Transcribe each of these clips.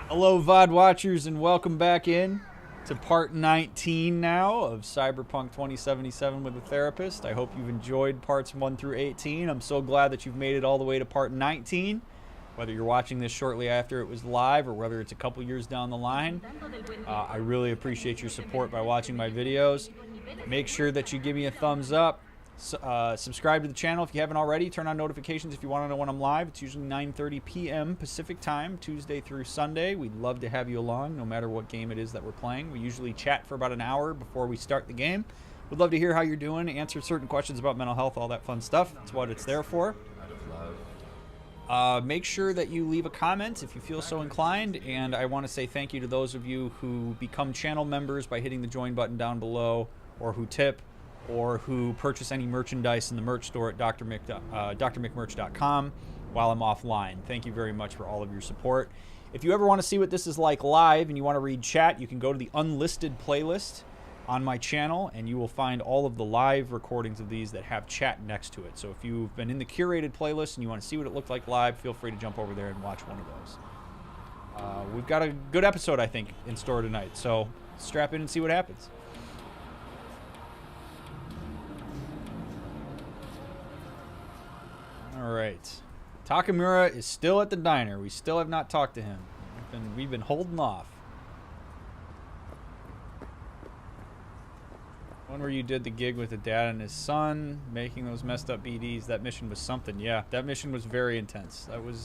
Hello, VOD watchers, and welcome back in to part 19 now of Cyberpunk 2077 with a therapist. I hope you've enjoyed parts 1 through 18. I'm so glad that you've made it all the way to part 19. Whether you're watching this shortly after it was live or whether it's a couple years down the line, I really appreciate your support by watching my videos. Make sure that you give me a thumbs up. Subscribe to the channel if you haven't already. Turn on notifications if you want to know when I'm live. It's usually 9:30 p.m. Pacific time, Tuesday through Sunday. We'd love to have you along, no matter what game it is that we're playing. We usually chat for about an hour before we start the game. We'd love to hear how you're doing, answer certain questions about mental health, all that fun stuff. That's what it's there for. Make sure that you leave a comment if you feel so inclined, and I want to say thank you to those of you who become channel members by hitting the join button down below, or who tip, or who purchase any merchandise in the merch store at drmickmerch.com while I'm offline. Thank you very much for all of your support. If you ever want to see what this is like live and you want to read chat, you can go to the unlisted playlist on my channel and you will find all of the live recordings of these that have chat next to it. So if you've been in the curated playlist and you want to see what it looked like live, feel free to jump over there and watch one of those. We've got a good episode, I think, in store tonight, so strap in and see what happens. Alright. Takamura is still at the diner. We still have not talked to him. We've been holding off. One where you did the gig with the dad and his son, making those messed up BDs. That mission was something. Yeah, that mission was very intense. That was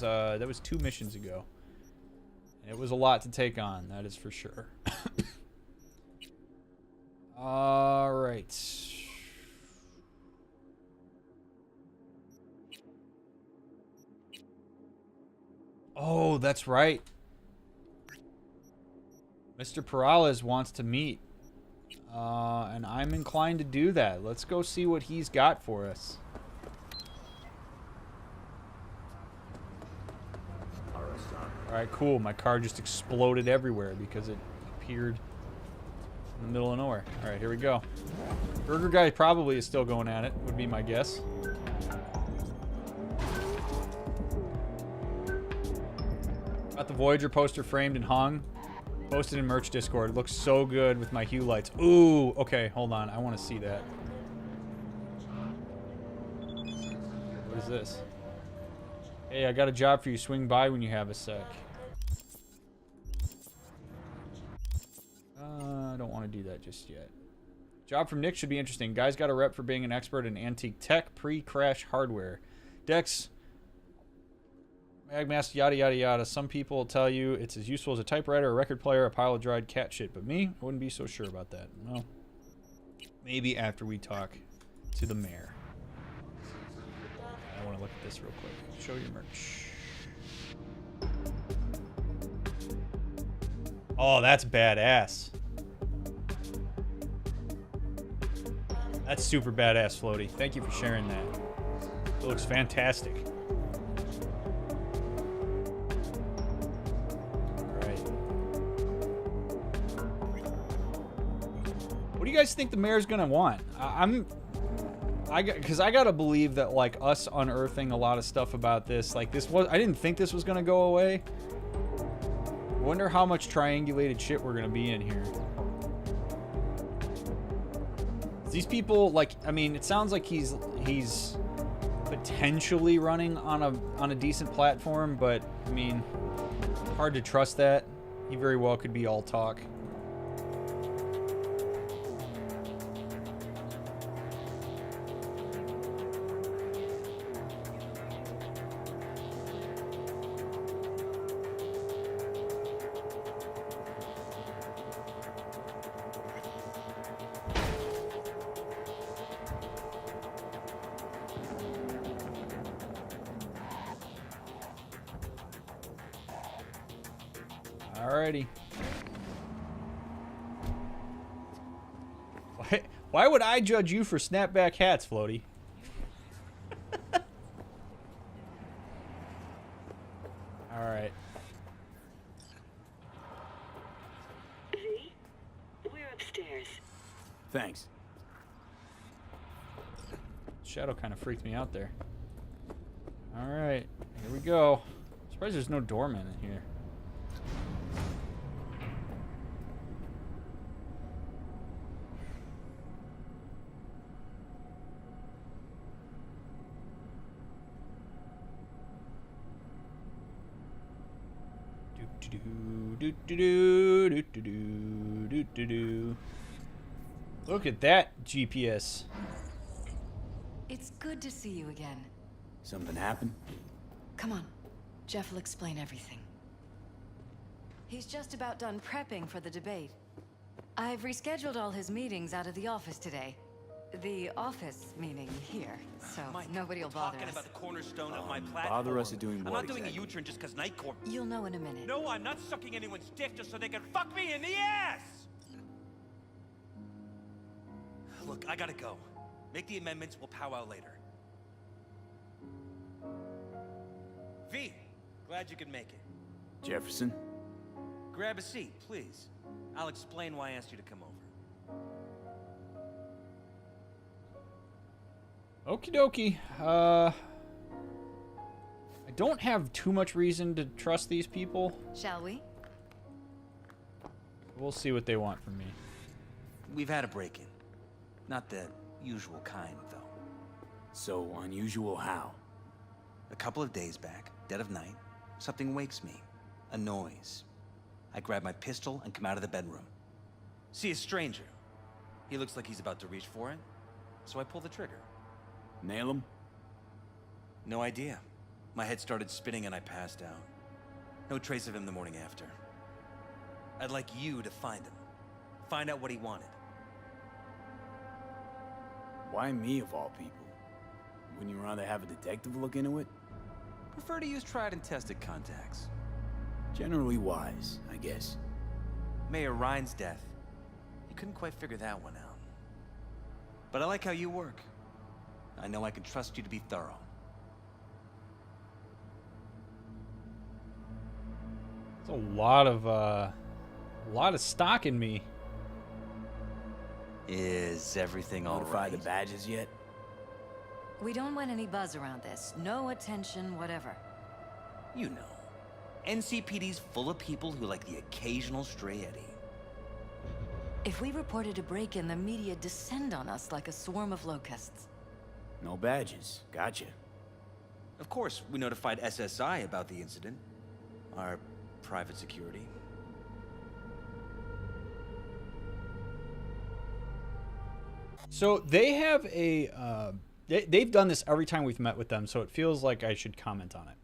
2 missions ago. It was a lot to take on, that is for sure. Alright. Oh, that's right. Mr. Perales wants to meet. And I'm inclined to do that. Let's go see what he's got for us. Alright, cool. My car just exploded everywhere because it appeared in the middle of nowhere. Alright, here we go. Burger Guy probably is still going at it, would be my guess. Got the Voyager poster framed and hung. Posted in merch Discord. It looks so good with my hue lights. Ooh, okay, hold on. I want to see that. What is this? Hey, I got a job for you. Swing by when you have a sec. I don't want to do that just yet. Job from Nick should be interesting. Guy's got a rep for being an expert in antique tech, pre-crash hardware. Dex, Magmaster, yada yada yada. Some people will tell you it's as useful as a typewriter, a record player, a pile of dried cat shit. But me, I wouldn't be so sure about that. Well, maybe after we talk to the mayor. I want to look at this real quick. Show your merch. Oh, that's badass. That's super badass, Floaty. Thank you for sharing that. It looks fantastic. What do you guys think the mayor's gonna want? Because I gotta believe that, like, us unearthing a lot of stuff about this, like, I didn't think this was gonna go away. I wonder how much triangulated shit we're gonna be in here. These people, like, I mean, it sounds like he's potentially running on a decent platform, but I mean, hard to trust that. He very well could be all talk. Alrighty. Why would I judge you for snapback hats, Floaty? Alright. We're upstairs. Thanks. Shadow kind of freaked me out there. Alright, here we go. Surprised there's no doorman in here. Look at that GPS. It's good to see you again. Something happened? Come on. Jeff will explain everything. He's just about done prepping for the debate. I've rescheduled all his meetings out of the office today. The office meaning here, so Mike, nobody will bother talking us. about the cornerstone of my platform. Bother us at doing I'm what not doing a exactly? U-turn just because Night Court. You'll know in a minute. No, I'm not sucking anyone's dick just so they can fuck me in the ass! Look, I gotta go. Make the amendments, we'll powwow later. V, glad you could make it. Jefferson? Grab a seat, please. I'll explain why I asked you to come over. Okie dokie. I don't have too much reason to trust these people. Shall we? We'll see what they want from me. We've had a break-in. Not the usual kind, though. So unusual how? A couple of days back, dead of night, something wakes me. A noise. I grab my pistol and come out of the bedroom. See a stranger. He looks like he's about to reach for it, so I pull the trigger. Nail him? No idea. My head started spinning and I passed out. No trace of him the morning after. I'd like you to find him. Find out what he wanted. Why me of all people? Wouldn't you rather have a detective look into it? Prefer to use tried and tested contacts. Generally wise, I guess. Mayor Ryan's death. You couldn't quite figure that one out. But I like how you work. I know I can trust you to be thorough. There's a lot of stock in me. Is everything all Notify right? the badges yet? We don't want any buzz around this. No attention, whatever. You know. NCPD's full of people who like the occasional stray eddy. If we reported a break-in, the media descend on us like a swarm of locusts. No badges. Gotcha. Of course, we notified SSI about the incident. Our private security. So they have a they've done this every time we've met with them, so it feels like I should comment on it.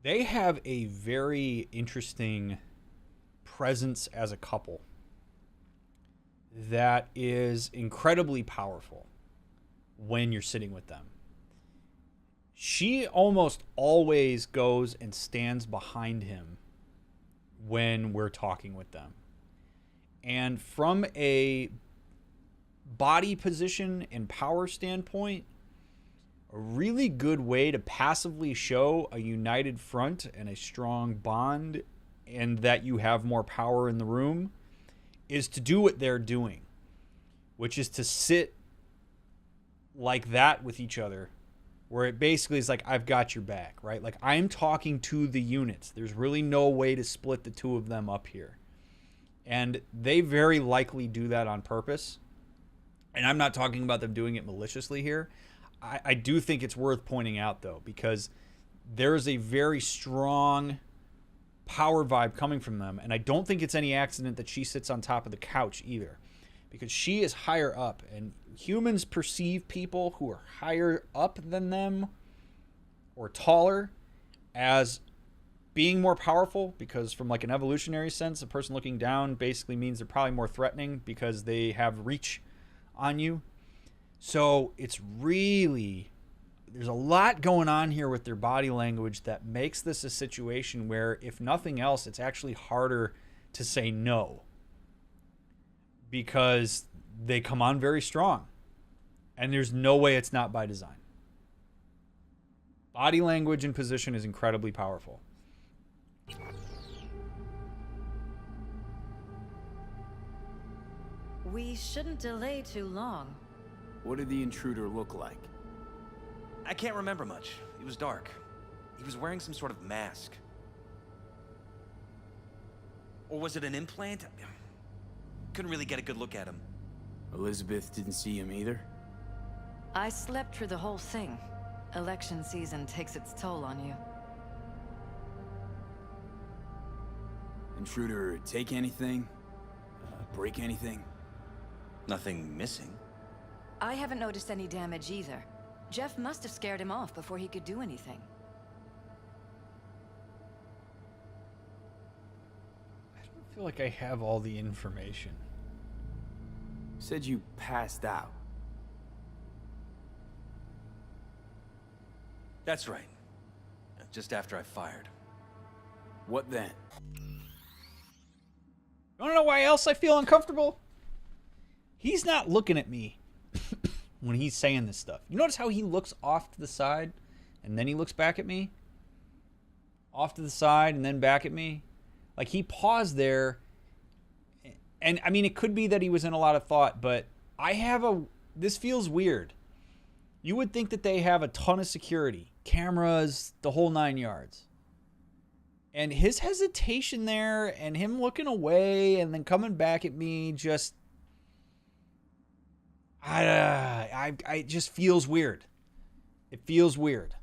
They have a very interesting presence as a couple that is incredibly powerful when you're sitting with them. She almost always goes and stands behind him when we're talking with them. And from a body position and power standpoint, a really good way to passively show a united front and a strong bond and that you have more power in the room is to do what they're doing, which is to sit like that with each other, where it basically is like, I've got your back, right? Like, I'm talking to the units. There's really no way to split the two of them up here. And they very likely do that on purpose. And I'm not talking about them doing it maliciously here. I do think it's worth pointing out, though, because there is a very strong power vibe coming from them. And I don't think it's any accident that she sits on top of the couch either, because she is higher up. And humans perceive people who are higher up than them or taller as being more powerful, because from like an evolutionary sense, a person looking down basically means they're probably more threatening because they have reach on you. So it's really, there's a lot going on here with their body language that makes this a situation where, if nothing else, it's actually harder to say no, because they come on very strong, and there's no way it's not by design. Body language and position is incredibly powerful. We shouldn't delay too long. What did the intruder look like? I can't remember much. It was dark. He was wearing some sort of mask. Or was it an implant? Couldn't really get a good look at him. Elizabeth didn't see him either? I slept through the whole thing. Election season takes its toll on you. Intruder take anything? Break anything? Nothing missing. I haven't noticed any damage either. Jeff must have scared him off before he could do anything. I don't feel like I have all the information. Said you passed out. That's right. Just after I fired. What then? You wanna know why else I feel uncomfortable? He's not looking at me when he's saying this stuff. You notice how he looks off to the side and then he looks back at me? Off to the side and then back at me? Like he paused there. And I mean, it could be that he was in a lot of thought, but this feels weird. You would think that they have a ton of security, cameras, the whole 9 yards. And his hesitation there and him looking away and then coming back at me just... it just feels weird. It feels weird.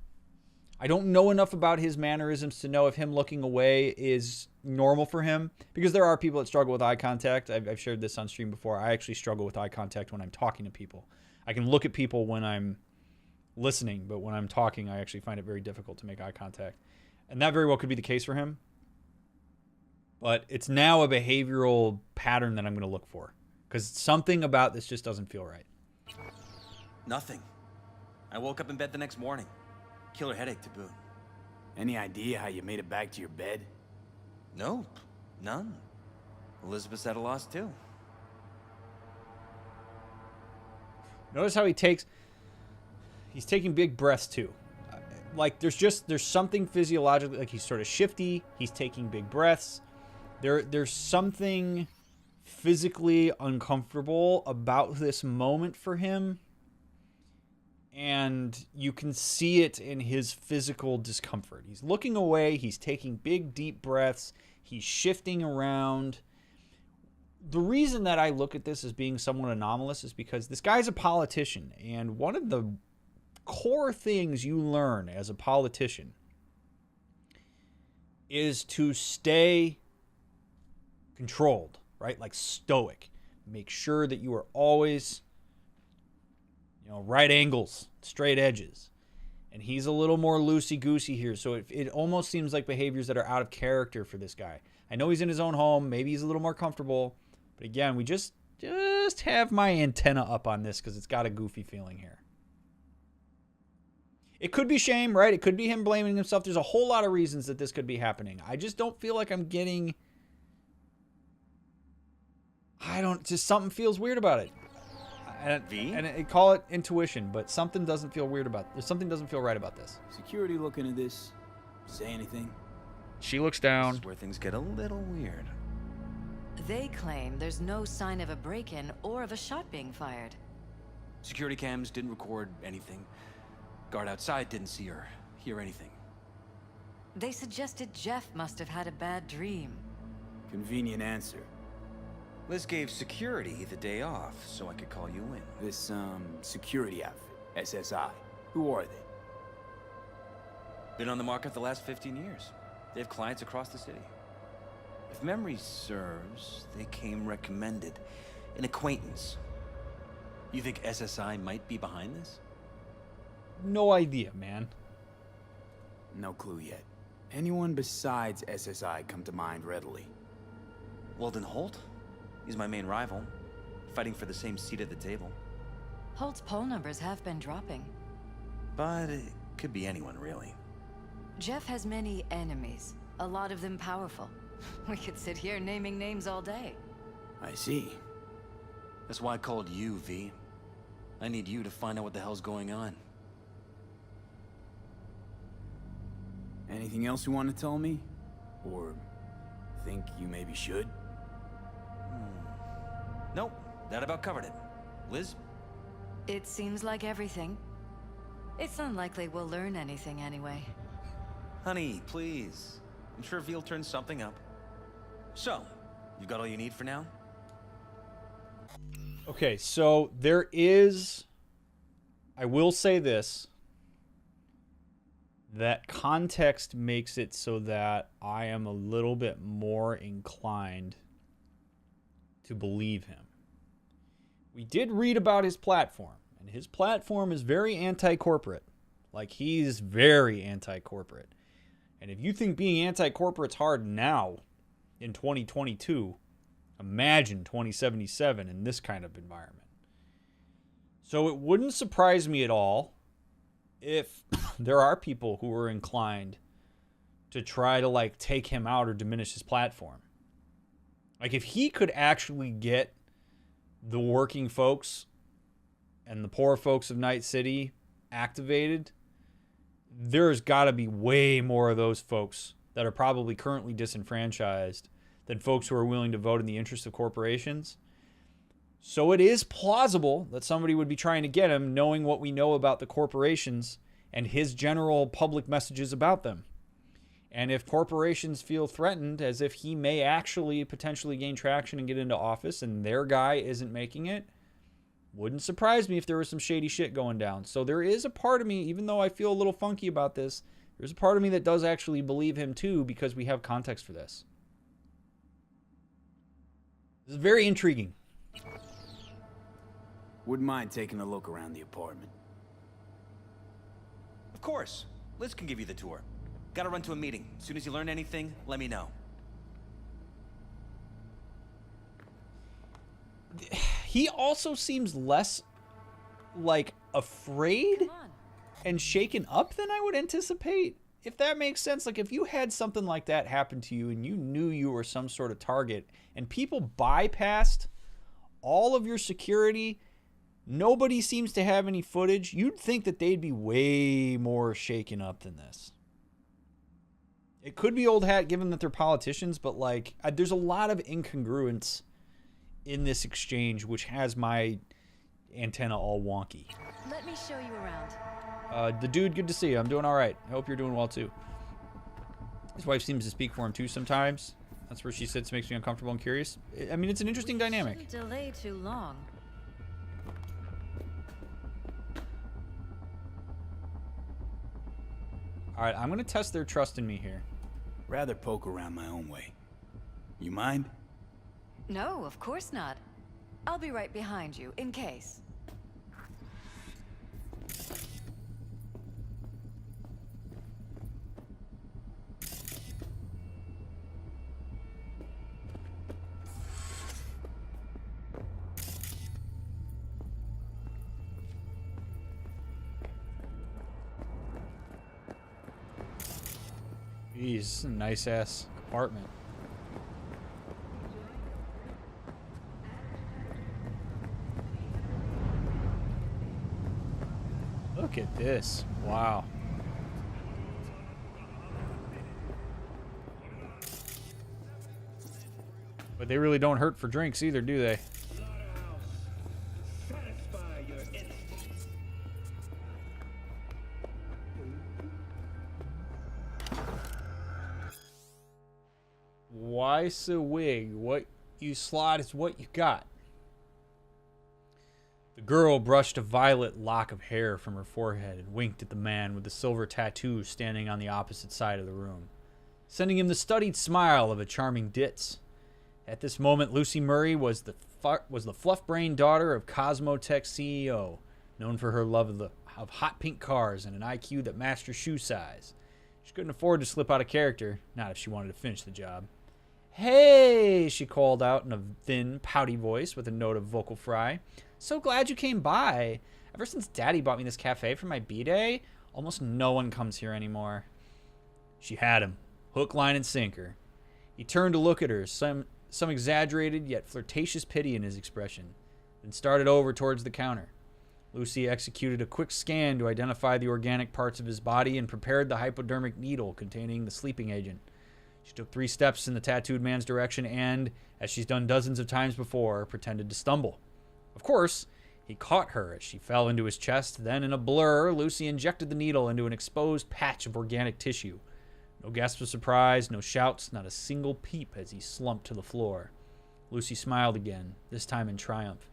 I don't know enough about his mannerisms to know if him looking away is normal for him. Because there are people that struggle with eye contact. I've shared this on stream before. I actually struggle with eye contact when I'm talking to people. I can look at people when I'm listening, but when I'm talking, I actually find it very difficult to make eye contact. And that very well could be the case for him. But it's now a behavioral pattern that I'm going to look for. Because something about this just doesn't feel right. Nothing. I woke up in bed the next morning. Killer headache to boot. Any idea how you made it back to your bed? Nope. None. Elizabeth's at a loss too. Notice how he's taking big breaths too. Like there's something physiologically, like he's sort of shifty. He's taking big breaths. There's something physically uncomfortable about this moment for him. And you can see it in his physical discomfort. He's looking away. He's taking big, deep breaths. He's shifting around. The reason that I look at this as being somewhat anomalous is because this guy's a politician. And one of the core things you learn as a politician is to stay controlled, right? Like stoic. Make sure that you are always... right angles, straight edges. And he's a little more loosey-goosey here. So it almost seems like behaviors that are out of character for this guy. I know he's in his own home. Maybe he's a little more comfortable. But again, we just have my antenna up on this because it's got a goofy feeling here. It could be shame, right? It could be him blaming himself. There's a whole lot of reasons that this could be happening. I just don't feel like I'm getting... just something feels weird about it. And I call it intuition, but something doesn't feel weird about this. Something doesn't feel right about this. Security looking at this. Say anything? She looks down. This is where things get a little weird. They claim there's no sign of a break-in or of a shot being fired. Security cams didn't record anything. Guard outside didn't see or hear anything. They suggested Jeff must have had a bad dream. Convenient answer. Liz gave security the day off so I could call you in. This, security outfit, SSI. Who are they? Been on the market the last 15 years. They have clients across the city. If memory serves, they came recommended. An acquaintance. You think SSI might be behind this? No idea, man. No clue yet. Anyone besides SSI come to mind readily? Weldon Holt? He's my main rival, fighting for the same seat at the table. Holt's poll numbers have been dropping. But it could be anyone, really. Jeff has many enemies, a lot of them powerful. We could sit here naming names all day. I see. That's why I called you, V. I need you to find out what the hell's going on. Anything else you want to tell me? Or think you maybe should? Nope, that about covered it. Liz? It seems like everything. It's unlikely we'll learn anything anyway. Honey, please. I'm sure V'll turn something up. So, you got all you need for now? Okay, so there is... I will say this. that context makes it so that I am a little bit more inclined to believe him. We did read about his platform, and his platform is very anti-corporate. Like, he's very anti-corporate. And if you think being anti-corporate's hard now, in 2022, imagine 2077 in this kind of environment. So it wouldn't surprise me at all if there are people who are inclined to try to, like, take him out or diminish his platform. Like, if he could actually get the working folks and the poor folks of Night City activated, there's got to be way more of those folks that are probably currently disenfranchised than folks who are willing to vote in the interest of corporations. So it is plausible that somebody would be trying to get him, knowing what we know about the corporations and his general public messages about them. And if corporations feel threatened, as if he may actually potentially gain traction and get into office and their guy isn't making it, wouldn't surprise me if there was some shady shit going down. So there is a part of me, even though I feel a little funky about this, there's a part of me that does actually believe him too, because we have context for this. This is very intriguing. Wouldn't mind taking a look around the apartment. Of course. Liz can give you the tour. Gotta run to a meeting. As soon as you learn anything, let me know. He also seems less, like, afraid and shaken up than I would anticipate. If that makes sense. Like, if you had something like that happen to you and you knew you were some sort of target and people bypassed all of your security, nobody seems to have any footage, you'd think that they'd be way more shaken up than this. It could be old hat given that they're politicians, but, like, there's a lot of incongruence in this exchange, which has my antenna all wonky. Let me show you around. The dude, good to see you. I'm doing all right. I hope you're doing well, too. His wife seems to speak for him, too, sometimes. That's where she sits, makes me uncomfortable and curious. I mean, it's an interesting dynamic. Shouldn't delay too long. All right, I'm going to test their trust in me here. Rather poke around my own way. You mind? No, of course not. I'll be right behind you, in case. Jeez, this is a nice-ass apartment. Look at this. Wow. But they really don't hurt for drinks either, do they? Weiss a wig. What you slot is what you got. The girl brushed a violet lock of hair from her forehead and winked at the man with the silver tattoo standing on the opposite side of the room, sending him the studied smile of a charming ditz. At this moment, Lucy Murray was the fluff-brained daughter of Cosmotech CEO, known for her love of hot pink cars and an IQ that matched her shoe size. She couldn't afford to slip out of character, not if she wanted to finish the job. "Hey," she called out in a thin, pouty voice with a note of vocal fry. "So glad you came by. Ever since Daddy bought me this cafe for my B-Day, almost no one comes here anymore." She had him, hook, line, and sinker. He turned to look at her, some exaggerated yet flirtatious pity in his expression, then started over towards the counter. Lucy executed a quick scan to identify the organic parts of his body and prepared the hypodermic needle containing the sleeping agent. She took 3 steps in the tattooed man's direction and, as she's done dozens of times before, pretended to stumble. Of course, he caught her as she fell into his chest. Then, in a blur, Lucy injected the needle into an exposed patch of organic tissue. No gasps of surprise, no shouts, not a single peep as he slumped to the floor. Lucy smiled again, this time in triumph.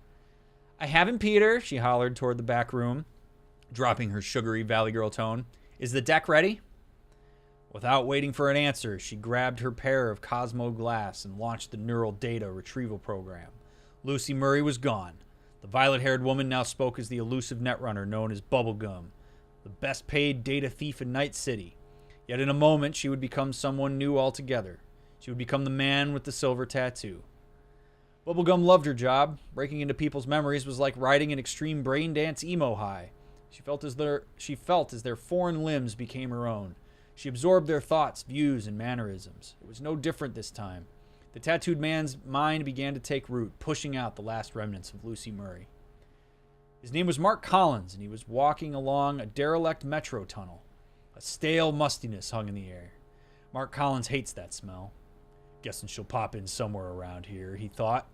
"I have him, Peter," she hollered toward the back room, dropping her sugary Valley Girl tone. "Is the deck ready?" Without waiting for an answer, she grabbed her pair of Cosmo Glass and launched the neural data retrieval program. Lucy Murray was gone. The violet-haired woman now spoke as the elusive netrunner known as Bubblegum, the best-paid data thief in Night City. Yet in a moment, she would become someone new altogether. She would become the man with the silver tattoo. Bubblegum loved her job. Breaking into people's memories was like riding an extreme brain dance emo high. She felt as their foreign limbs became her own. She absorbed their thoughts, views, and mannerisms. It was no different this time. The tattooed man's mind began to take root, pushing out the last remnants of Lucy Murray. His name was Mark Collins, and he was walking along a derelict metro tunnel. A stale mustiness hung in the air. Mark Collins hates that smell. Guessing she'll pop in somewhere around here, he thought.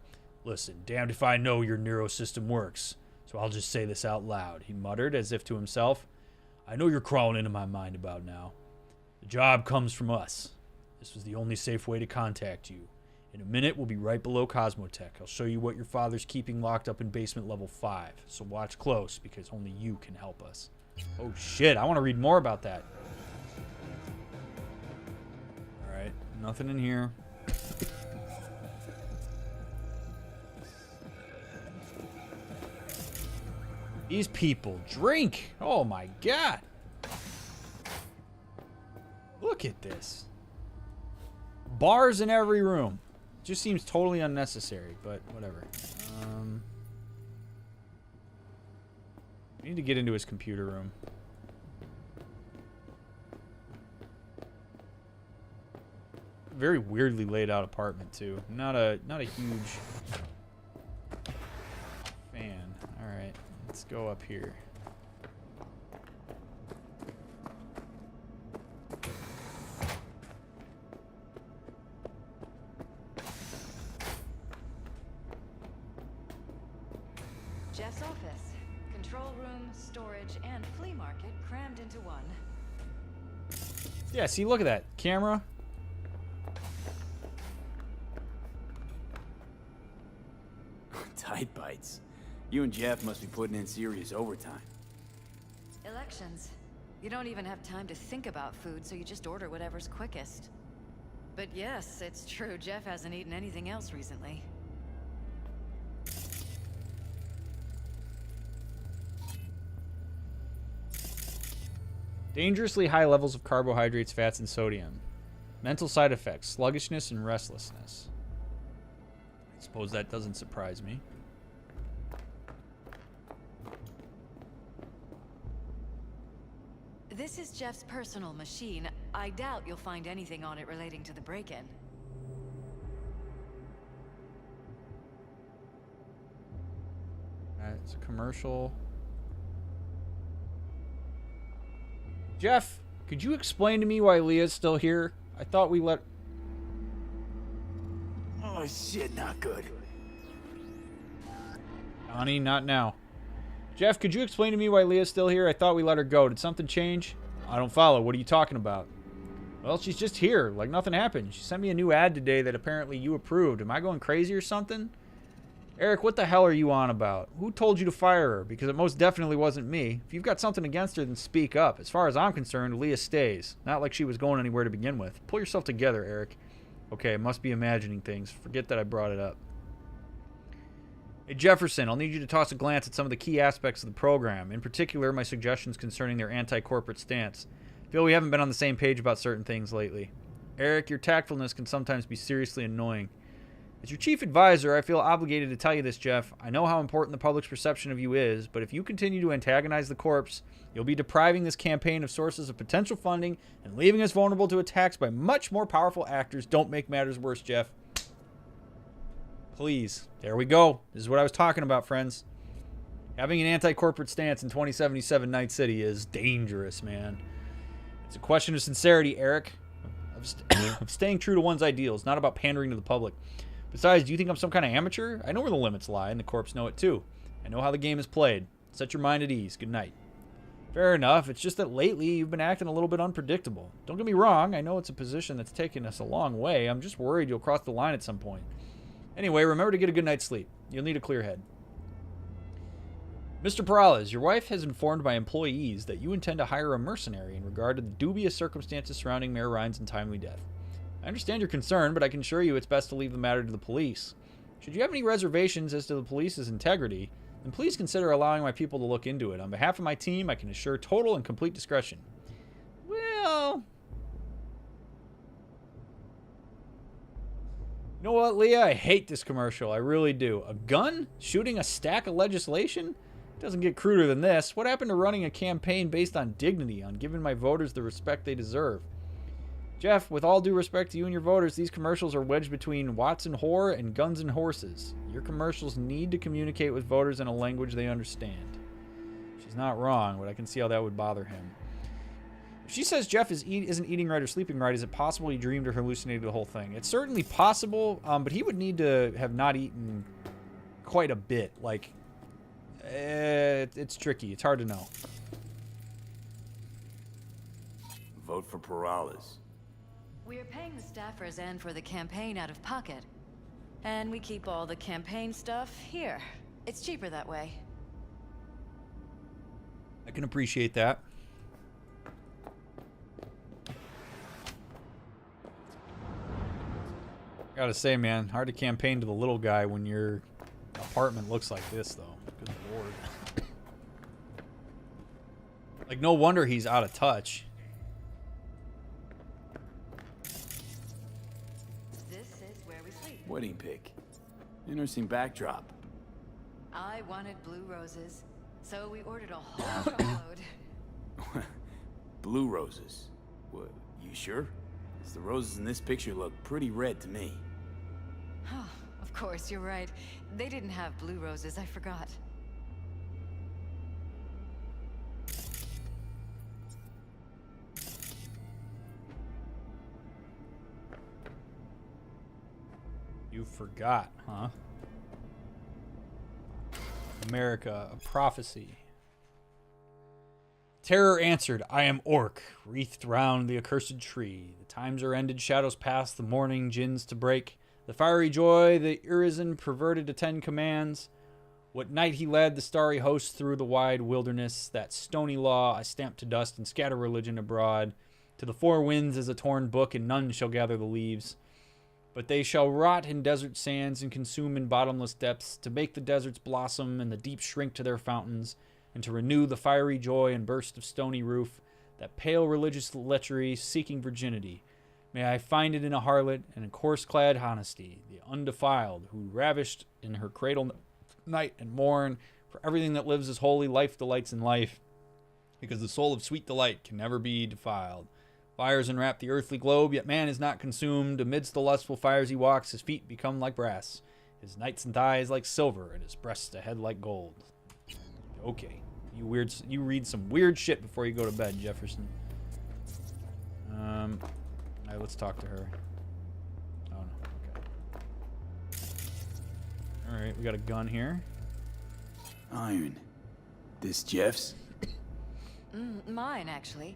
Listen, damned if I know your neurosystem works, so I'll just say this out loud, he muttered, as if to himself. I know you're crawling into my mind about now. The job comes from us. This was the only safe way to contact you. In a minute, we'll be right below Cosmotech. I'll show you what your father's keeping locked up in basement level 5. So watch close, because only you can help us. Oh shit, I want to read more about that. Alright, nothing in here. These people drink! Oh my god! Look at this. Bars in every room. Just seems totally unnecessary, but whatever. We need to get into his computer room. Very weirdly laid out apartment too. Not a huge fan. All right, let's go up here. Jeff's office. Control room, storage, and flea market crammed into one. Yeah, see, look at that. Camera. Tight bites. You and Jeff must be putting in serious overtime. Elections. You don't even have time to think about food, so you just order whatever's quickest. But yes, it's true, Jeff hasn't eaten anything else recently. Dangerously high levels of carbohydrates, fats, and sodium. Mental side effects, sluggishness and restlessness. I suppose that doesn't surprise me. This is Jeff's personal machine. I doubt you'll find anything on it relating to the break-in. It's a commercial. Jeff, could you explain to me why Leah's still here? I thought we let... Oh shit, not good. Donnie, not now. Jeff, could you explain to me why Leah's still here? I thought we let her go. Did something change? I don't follow. What are you talking about? Well, she's just here, like nothing happened. She sent me a new ad today that apparently you approved. Am I going crazy or something? Eric, what the hell are you on about? Who told you to fire her? Because it most definitely wasn't me. If you've got something against her, then speak up. As far as I'm concerned, Leah stays. Not like she was going anywhere to begin with. Pull yourself together, Eric. Okay, I must be imagining things. Forget that I brought it up. Hey, Jefferson, I'll need you to toss a glance at some of the key aspects of the program. In particular, my suggestions concerning their anti-corporate stance. I feel we haven't been on the same page about certain things lately. Eric, your tactfulness can sometimes be seriously annoying. As your chief advisor, I feel obligated to tell you this, Jeff. I know how important the public's perception of you is, but if you continue to antagonize the corpse, you'll be depriving this campaign of sources of potential funding and leaving us vulnerable to attacks by much more powerful actors. Don't make matters worse, Jeff. Please. There we go. This is what I was talking about, friends. Having an anti-corporate stance in 2077 Night City is dangerous, man. It's a question of sincerity, Eric. Of staying true to one's ideals, not about pandering to the public. Besides, do you think I'm some kind of amateur? I know where the limits lie, and the corps know it too. I know how the game is played. Set your mind at ease. Good night. Fair enough. It's just that lately you've been acting a little bit unpredictable. Don't get me wrong. I know it's a position that's taken us a long way. I'm just worried you'll cross the line at some point. Anyway, remember to get a good night's sleep. You'll need a clear head. Mr. Perales, your wife has informed my employees that you intend to hire a mercenary in regard to the dubious circumstances surrounding Mayor Ryan's untimely death. I understand your concern, but I can assure you it's best to leave the matter to the police. Should you have any reservations as to the police's integrity, then please consider allowing my people to look into it. On behalf of my team, I can assure total and complete discretion. Well... You know what, Leah? I hate this commercial. I really do. A gun? Shooting a stack of legislation? Doesn't get cruder than this. What happened to running a campaign based on dignity, on giving my voters the respect they deserve? Jeff, with all due respect to you and your voters, these commercials are wedged between Watson Whore and Guns and Horses. Your commercials need to communicate with voters in a language they understand. She's not wrong, but I can see how that would bother him. If she says Jeff isn't eating right or sleeping right, is it possible he dreamed or hallucinated the whole thing? It's certainly possible, but he would need to have not eaten quite a bit. Like, it's tricky. It's hard to know. Vote for Perales. We're paying the staffers and for the campaign out of pocket. And we keep all the campaign stuff here. It's cheaper that way. I can appreciate that. Gotta say, man, hard to campaign to the little guy when your apartment looks like this, though. Good lord. Like, no wonder he's out of touch. This is where we sleep. Wedding pic. Interesting backdrop. I wanted blue roses, so we ordered a whole truckload. Blue roses. What, you sure? 'Cause the roses in this picture look pretty red to me. Oh, of course, you're right. They didn't have blue roses, I forgot. You forgot, huh? America, a prophecy. Terror answered, I am Orc, wreathed round the accursed tree. The times are ended, shadows pass, the morning gins to break. The fiery joy, the Urizen perverted to 10 commands. What night he led the starry host through the wide wilderness, that stony law I stamp to dust and scatter religion abroad. To the four winds as a torn book, and none shall gather the leaves. But they shall rot in desert sands and consume in bottomless depths, to make the deserts blossom and the deep shrink to their fountains, and to renew the fiery joy and burst of stony roof, that pale religious lechery seeking virginity. May I find it in a harlot and in coarse-clad honesty, the undefiled, who ravished in her cradle night and morn, for everything that lives is holy, life delights in life, because the soul of sweet delight can never be defiled. Fires enwrap the earthly globe, yet man is not consumed. Amidst the lustful fires he walks, his feet become like brass, his nights and thighs like silver, and his breasts a head like gold. Okay. You read some weird shit before you go to bed, Jefferson. Alright, let's talk to her. Oh no, okay. Alright, we got a gun here. Iron. This Jeff's? Mine, actually.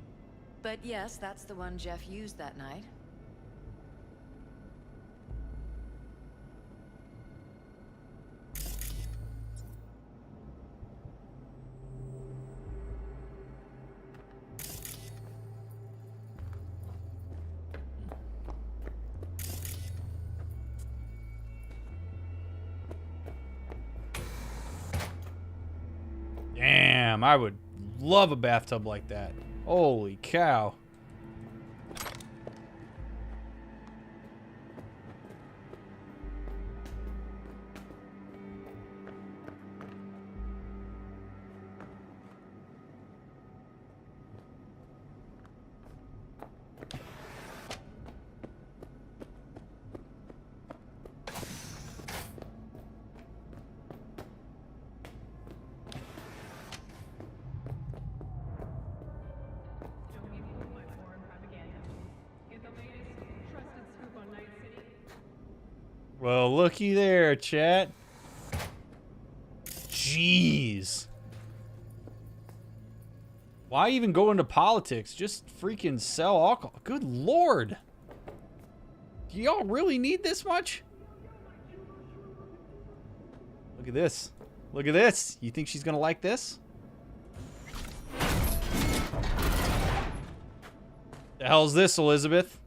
But yes, that's the one Jeff used that night. Damn, I would love a bathtub like that. Holy cow. Well, looky there, chat. Jeez. Why even go into politics? Just freaking sell alcohol. Good lord. Do y'all really need this much? Look at this. Look at this. You think she's gonna like this? The hell's this, Elizabeth?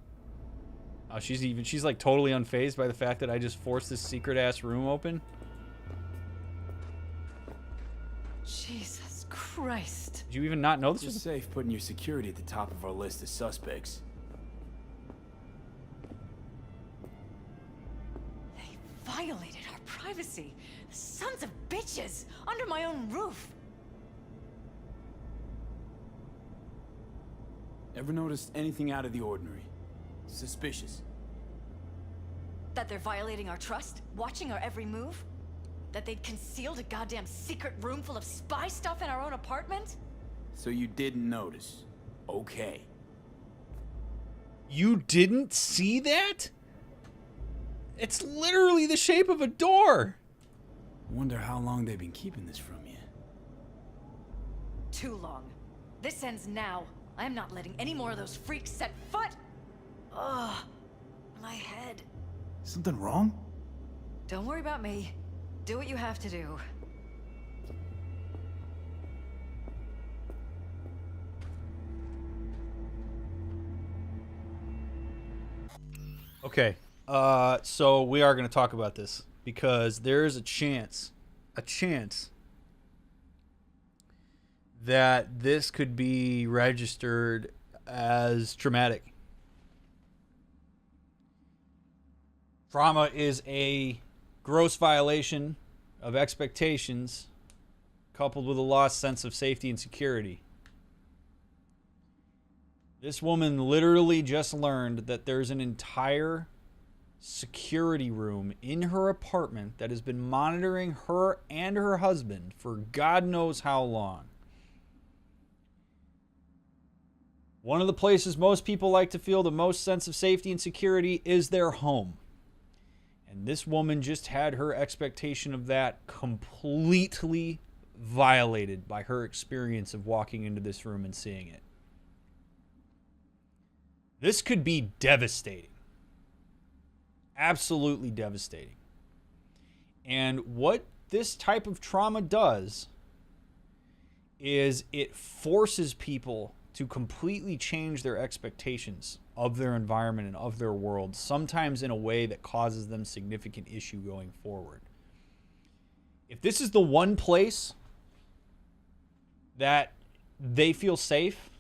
Oh, she's like totally unfazed by the fact that I just forced this secret ass room open. Jesus Christ. Did you even not know this Just was safe putting your security at the top of our list of suspects. They violated our privacy. Sons of bitches! Under my own roof! Ever noticed anything out of the ordinary? Suspicious? That they're violating our trust? Watching our every move? That they'd concealed a goddamn secret room full of spy stuff in our own apartment? So you didn't notice. Okay. You didn't see that? It's literally the shape of a door. Wonder how long they've been keeping this from you. Too long. This ends now. I am not letting any more of those freaks set foot. Ugh. My head. Something wrong? Don't worry about me. Do what you have to do. Okay. So we are going to talk about this because there's a chance that this could be registered as traumatic. Trauma is a gross violation of expectations coupled with a lost sense of safety and security. This woman literally just learned that there's an entire security room in her apartment that has been monitoring her and her husband for God knows how long. One of the places most people like to feel the most sense of safety and security is their home. And this woman just had her expectation of that completely violated by her experience of walking into this room and seeing it. This could be devastating. Absolutely devastating. And what this type of trauma does is it forces people to completely change their expectations of their environment and of their world, sometimes in a way that causes them significant issue going forward. If this is the one place that they feel safe,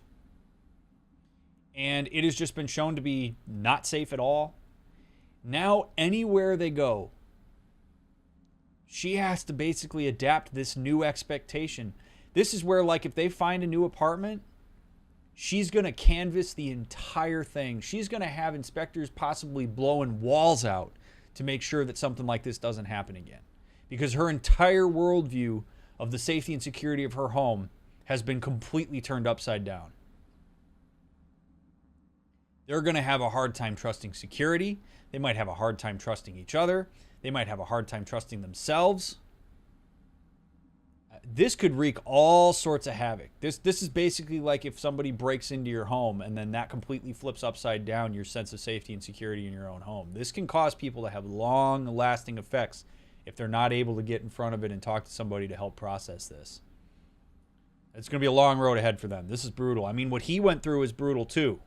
and it has just been shown to be not safe at all, now anywhere they go, she has to basically adapt this new expectation. This is where, like, if they find a new apartment, she's going to canvass the entire thing. She's going to have inspectors possibly blowing walls out to make sure that something like this doesn't happen again. Because her entire worldview of the safety and security of her home has been completely turned upside down. They're going to have a hard time trusting security. They might have a hard time trusting each other. They might have a hard time trusting themselves. This could wreak all sorts of havoc. This is basically like if somebody breaks into your home and then that completely flips upside down your sense of safety and security in your own home. This can cause people to have long-lasting effects if they're not able to get in front of it and talk to somebody to help process this. It's going to be a long road ahead for them. This is brutal. I mean, what he went through is brutal too.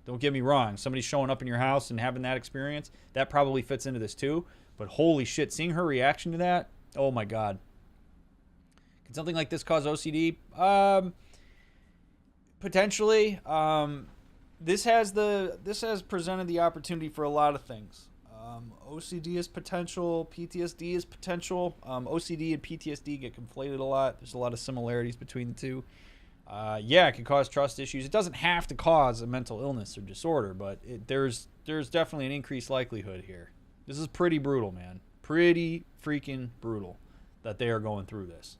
Don't get me wrong. Somebody showing up in your house and having that experience, that probably fits into this too. But holy shit, seeing her reaction to that, oh my God. Can something like this cause OCD? Potentially. This has presented the opportunity for a lot of things. OCD is potential. PTSD is potential. OCD and PTSD get conflated a lot. There's a lot of similarities between the two. Yeah, it can cause trust issues. It doesn't have to cause a mental illness or disorder, but there's definitely an increased likelihood here. This is pretty brutal, man. Pretty freaking brutal that they are going through this.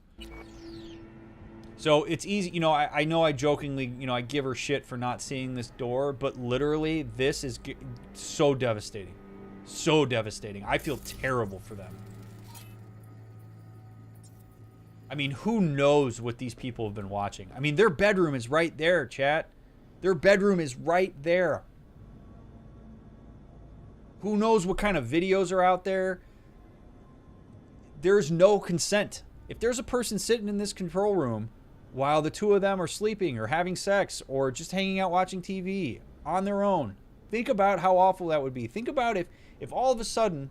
So it's easy, you know, I know I jokingly, you know, I give her shit for not seeing this door, but literally this is so devastating. So devastating. I feel terrible for them. I mean, who knows what these people have been watching? I mean, their bedroom is right there, chat. Their bedroom is right there. Who knows what kind of videos are out there? There's no consent If there's a person sitting in this control room while the two of them are sleeping or having sex or just hanging out watching TV on their own, think about how awful that would be. Think about if all of a sudden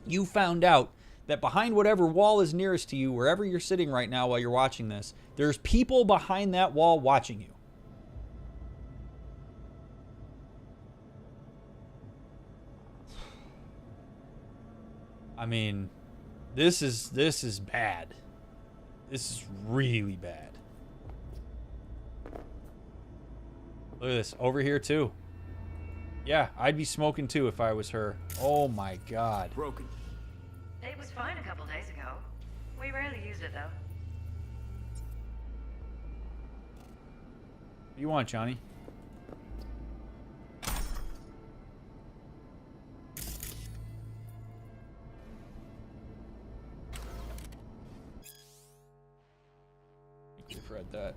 you found out that behind whatever wall is nearest to you, wherever you're sitting right now while you're watching this, there's people behind that wall watching you. I mean, this is bad. This is really bad. Look at this. Over here, too. Yeah, I'd be smoking, too, if I was her. Oh, my God. Broken. It was fine a couple days ago. We rarely used it, though. What do you want, Johnny? You've read that.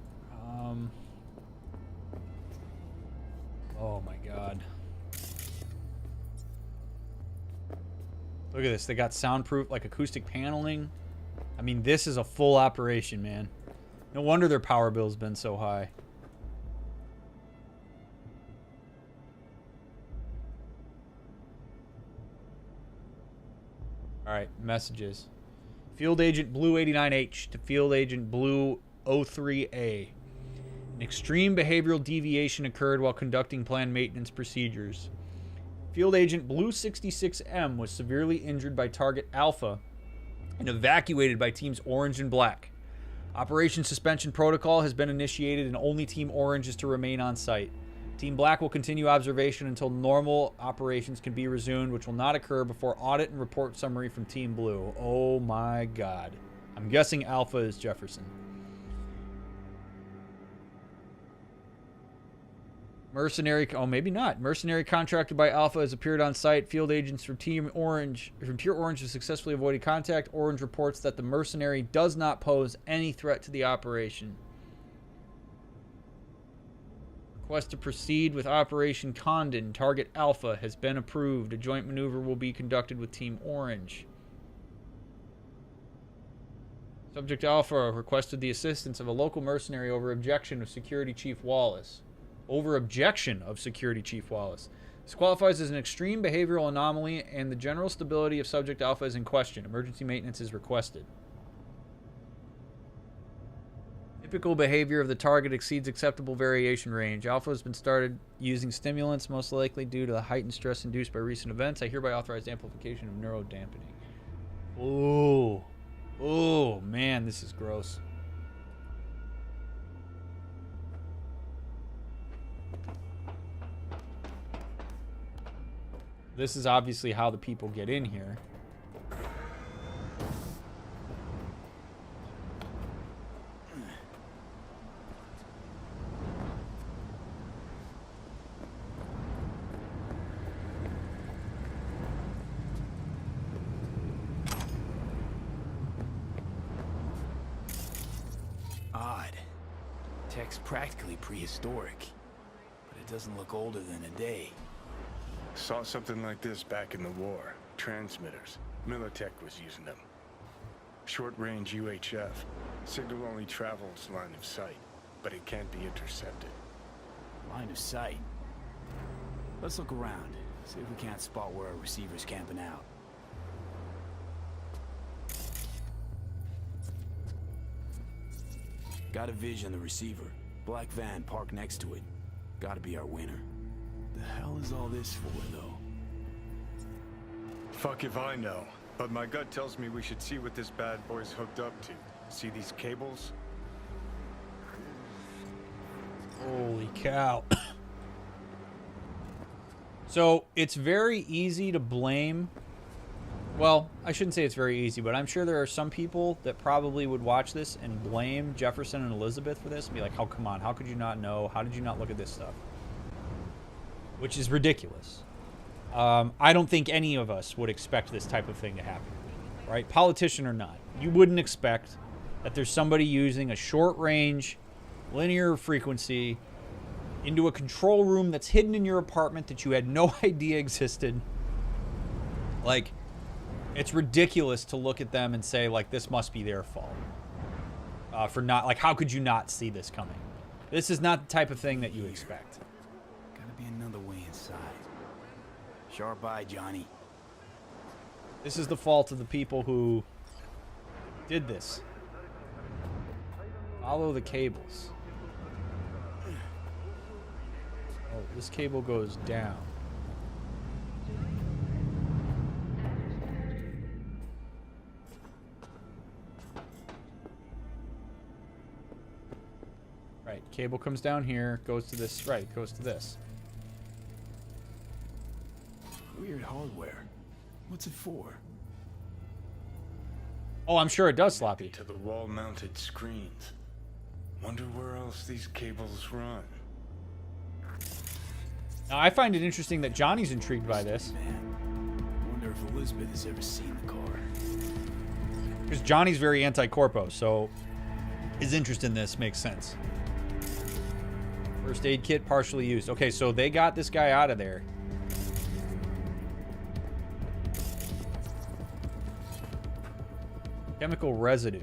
Oh my God. Look at this. They got soundproof, like acoustic paneling. I mean, this is a full operation, man. No wonder their power bill's been so high. All right, messages. Field Agent Blue 89H to Field Agent Blue 03A. An extreme behavioral deviation occurred while conducting planned maintenance procedures. Field Agent Blue 66M was severely injured by Target Alpha and evacuated by Teams Orange and Black. Operation suspension protocol has been initiated and only Team Orange is to remain on site. Team Black will continue observation until normal operations can be resumed, which will not occur before audit and report summary from Team Blue. Oh my God. I'm guessing Alpha is Jefferson. Mercenary, oh maybe not. Mercenary contracted by Alpha has appeared on site. Field agents from Team Orange, from Pure Orange have successfully avoided contact. Orange reports that the mercenary does not pose any threat to the operation. Request to proceed with Operation Condon. Target Alpha has been approved. A joint maneuver will be conducted with Team Orange. Subject Alpha requested the assistance of a local mercenary over objection of Security Chief Wallace. Over objection of Security Chief Wallace. This qualifies as an extreme behavioral anomaly and the general stability of Subject Alpha is in question. Emergency maintenance is requested. Typical behavior of the target exceeds acceptable variation range. Alpha has been started using stimulants, most likely due to the heightened stress induced by recent events. I hereby authorize amplification of neurodampening. Ooh. Oh, man, this is gross. This is obviously how the people get in here. Odd. Tech's practically prehistoric, but it doesn't look older than a day. Saw something like this back in the war. Transmitters. Militech was using them. Short-range UHF. Signal only travels line of sight, but it can't be intercepted. Line of sight. Let's look around. See if we can't spot where our receiver's camping out. Got a vision of the receiver. Black van parked next to it. Gotta be our winner. The hell is all this for, though? Fuck if I know, but my gut tells me we should see what this bad boy's hooked up to. See these cables? Holy cow. So, it's very easy to blame... Well, I shouldn't say it's very easy, but I'm sure there are some people that probably would watch this and blame Jefferson and Elizabeth for this and be like, oh, come on, how could you not know? How did you not look at this stuff? Which is ridiculous. I don't think any of us would expect this type of thing to happen, right? Politician or not. You wouldn't expect that there's somebody using a short-range, linear frequency into a control room that's hidden in your apartment that you had no idea existed. Like, it's ridiculous to look at them and say, like, this must be their fault. For not, like, how could you not see this coming? This is not the type of thing that you expect. Gotta be another way inside. Sharp eye, Johnny. This is the fault of the people who did this. Follow the cables. Oh, this cable goes down. Right, cable comes down here, goes to this, right, goes to this. Weird hardware. What's it for? Oh, I'm sure it does, Sloppy. To the wall-mounted screens. Wonder where else these cables run. Now, I find it interesting that Johnny's intrigued by this. Man, wonder if Elizabeth has ever seen the car. Because Johnny's very anti-corpo, so his interest in this makes sense. First aid kit partially used. Okay, so they got this guy out of there. Chemical residue.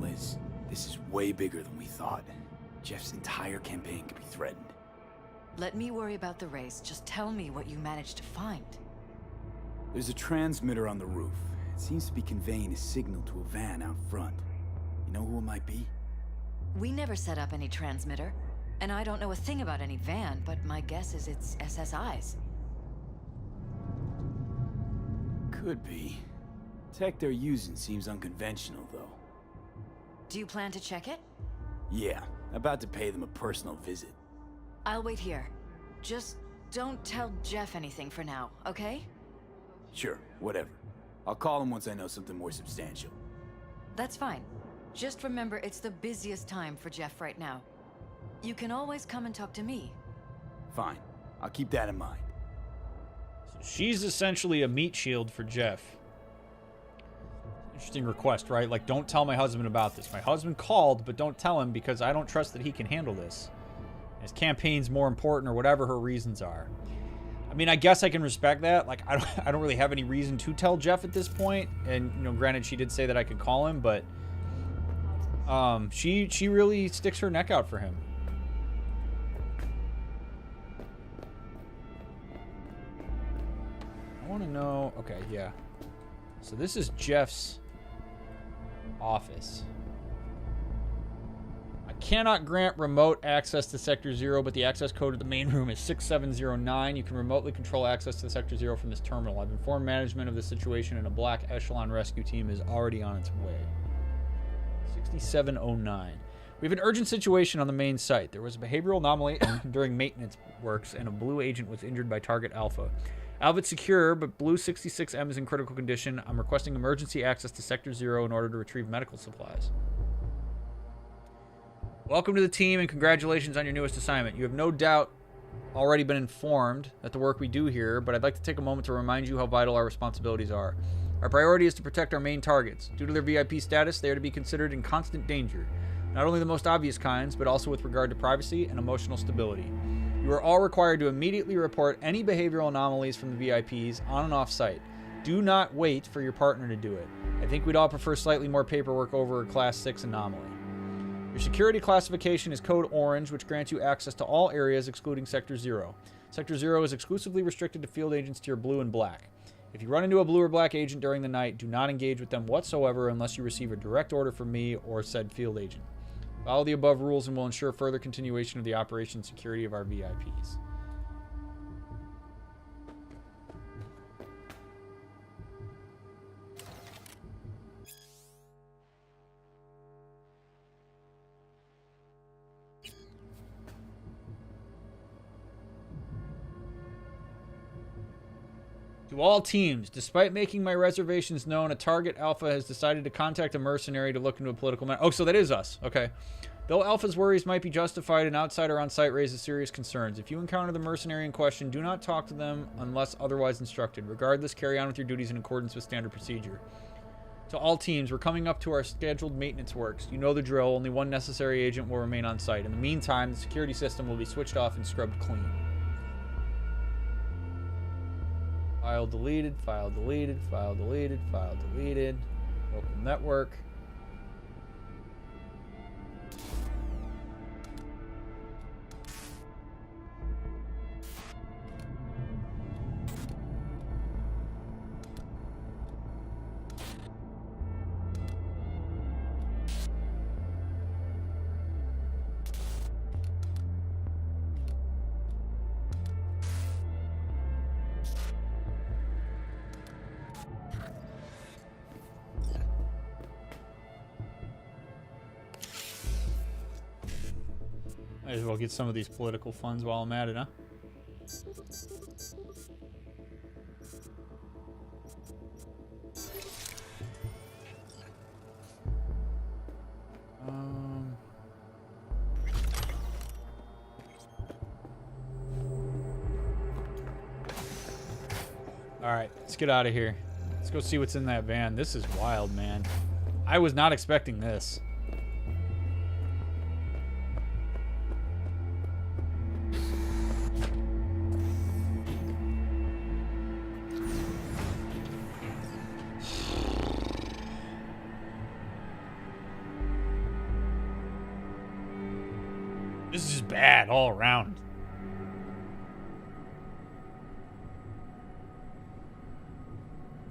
Liz, this is way bigger than we thought. Jeff's entire campaign could be threatened. Let me worry about the race. Just tell me what you managed to find. There's a transmitter on the roof. It seems to be conveying a signal to a van out front. You know who it might be? We never set up any transmitter, and I don't know a thing about any van, but my guess is it's SSI's. Could be. Tech they're using seems unconventional, though. Do you plan to check it? Yeah, about to pay them a personal visit. I'll wait here. Just don't tell Jeff anything for now, okay? Sure, whatever. I'll call him once I know something more substantial. That's fine. Just remember it's the busiest time for Jeff right now. You can always come and talk to me. Fine. I'll keep that in mind. So she's essentially a meat shield for Jeff. Interesting request, right? Like, don't tell my husband about this. My husband called, but don't tell him because I don't trust that he can handle this. His campaign's more important or whatever her reasons are. I mean, I guess I can respect that. Like, I don't really have any reason to tell Jeff at this point. And, you know, granted, she did say that I could call him, but she really sticks her neck out for him. I want to know. Okay, yeah. So this is Jeff's office. I cannot grant remote access to Sector 0, but the access code to the main room is 6709. You can remotely control access to Sector 0 from this terminal. I've informed management of the situation, and a black echelon rescue team is already on its way. 6709. We have an urgent situation on the main site. There was a behavioral anomaly during maintenance works, and a blue agent was injured by target Alpha. Alpha's secure, but Blue 66M is in critical condition. I'm requesting emergency access to Sector 0 in order to retrieve medical supplies. Welcome to the team, and congratulations on your newest assignment. You have no doubt already been informed that the work we do here, but I'd like to take a moment to remind you how vital our responsibilities are. Our priority is to protect our main targets. Due to their VIP status, they are to be considered in constant danger. Not only the most obvious kinds, but also with regard to privacy and emotional stability. You are all required to immediately report any behavioral anomalies from the VIPs on and off site. Do not wait for your partner to do it. I think we'd all prefer slightly more paperwork over a Class 6 anomaly. Your security classification is Code Orange, which grants you access to all areas excluding Sector 0. Sector 0 is exclusively restricted to field agents tier Blue and Black. If you run into a Blue or Black agent during the night, do not engage with them whatsoever unless you receive a direct order from me or said field agent. Follow the above rules and will ensure further continuation of the operation and security of our VIPs. To all teams, despite making my reservations known, a target Alpha has decided to contact a mercenary to look into a political matter. Oh, so that is us. Okay. Though Alpha's worries might be justified, an outsider on site raises serious concerns. If you encounter the mercenary in question, do not talk to them unless otherwise instructed. Regardless, carry on with your duties in accordance with standard procedure. To To all teams, we're coming up to our scheduled maintenance works. You know the drill. Only one necessary agent will remain on site. In the meantime, the security system will be switched off and scrubbed clean. File deleted, file deleted, file deleted, file deleted. Local network. Might as well get some of these political funds while I'm at it, huh? Alright, let's get out of here. Let's go see what's in that van. This is wild, man. I was not expecting this. This is just bad all around.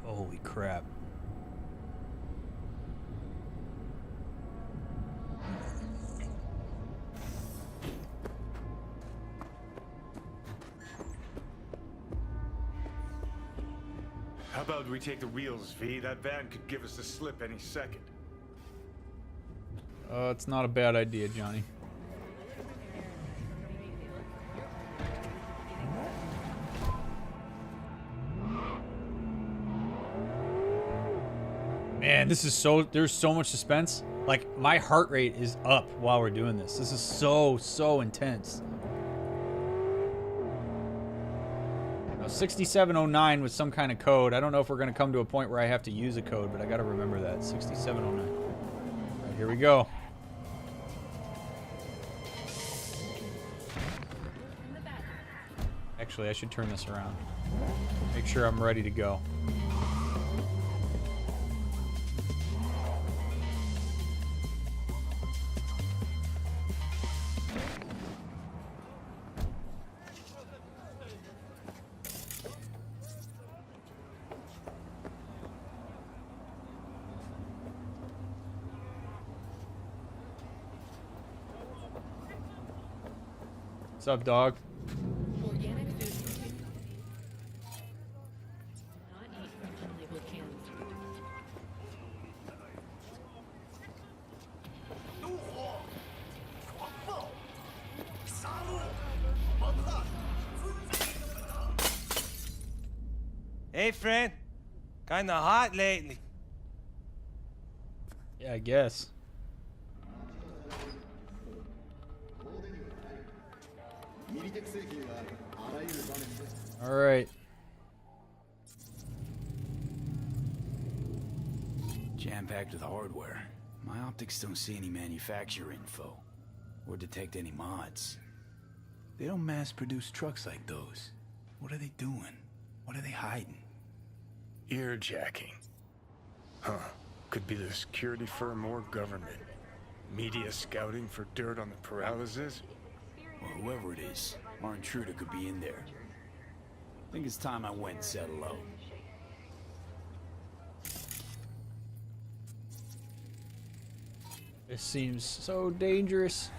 Holy crap. How about we take the wheels, V? That van could give us the slip any second. It's not a bad idea, Johnny. Man, this is there's so much suspense. Like, my heart rate is up while we're doing this. This is so intense. Now, 6709 was some kind of code. I don't know if we're going to come to a point where I have to use a code, but I got to remember that. 6709. All right, here we go. Actually, I should turn this around. Make sure I'm ready to go. What's up, dog? Organic food. Not eat from unlabeled cans. Hey, friend. Kinda hot lately. Yeah, I guess. All right. Jam-packed with hardware. My optics don't see any manufacturer info or detect any mods. They don't mass-produce trucks like those. What are they doing? What are they hiding? Earjacking. Huh. Could be the security firm or government. Media scouting for dirt on the paralysis? Well, whoever it is, our intruder could be in there. I think it's time I went and said hello. This seems so dangerous.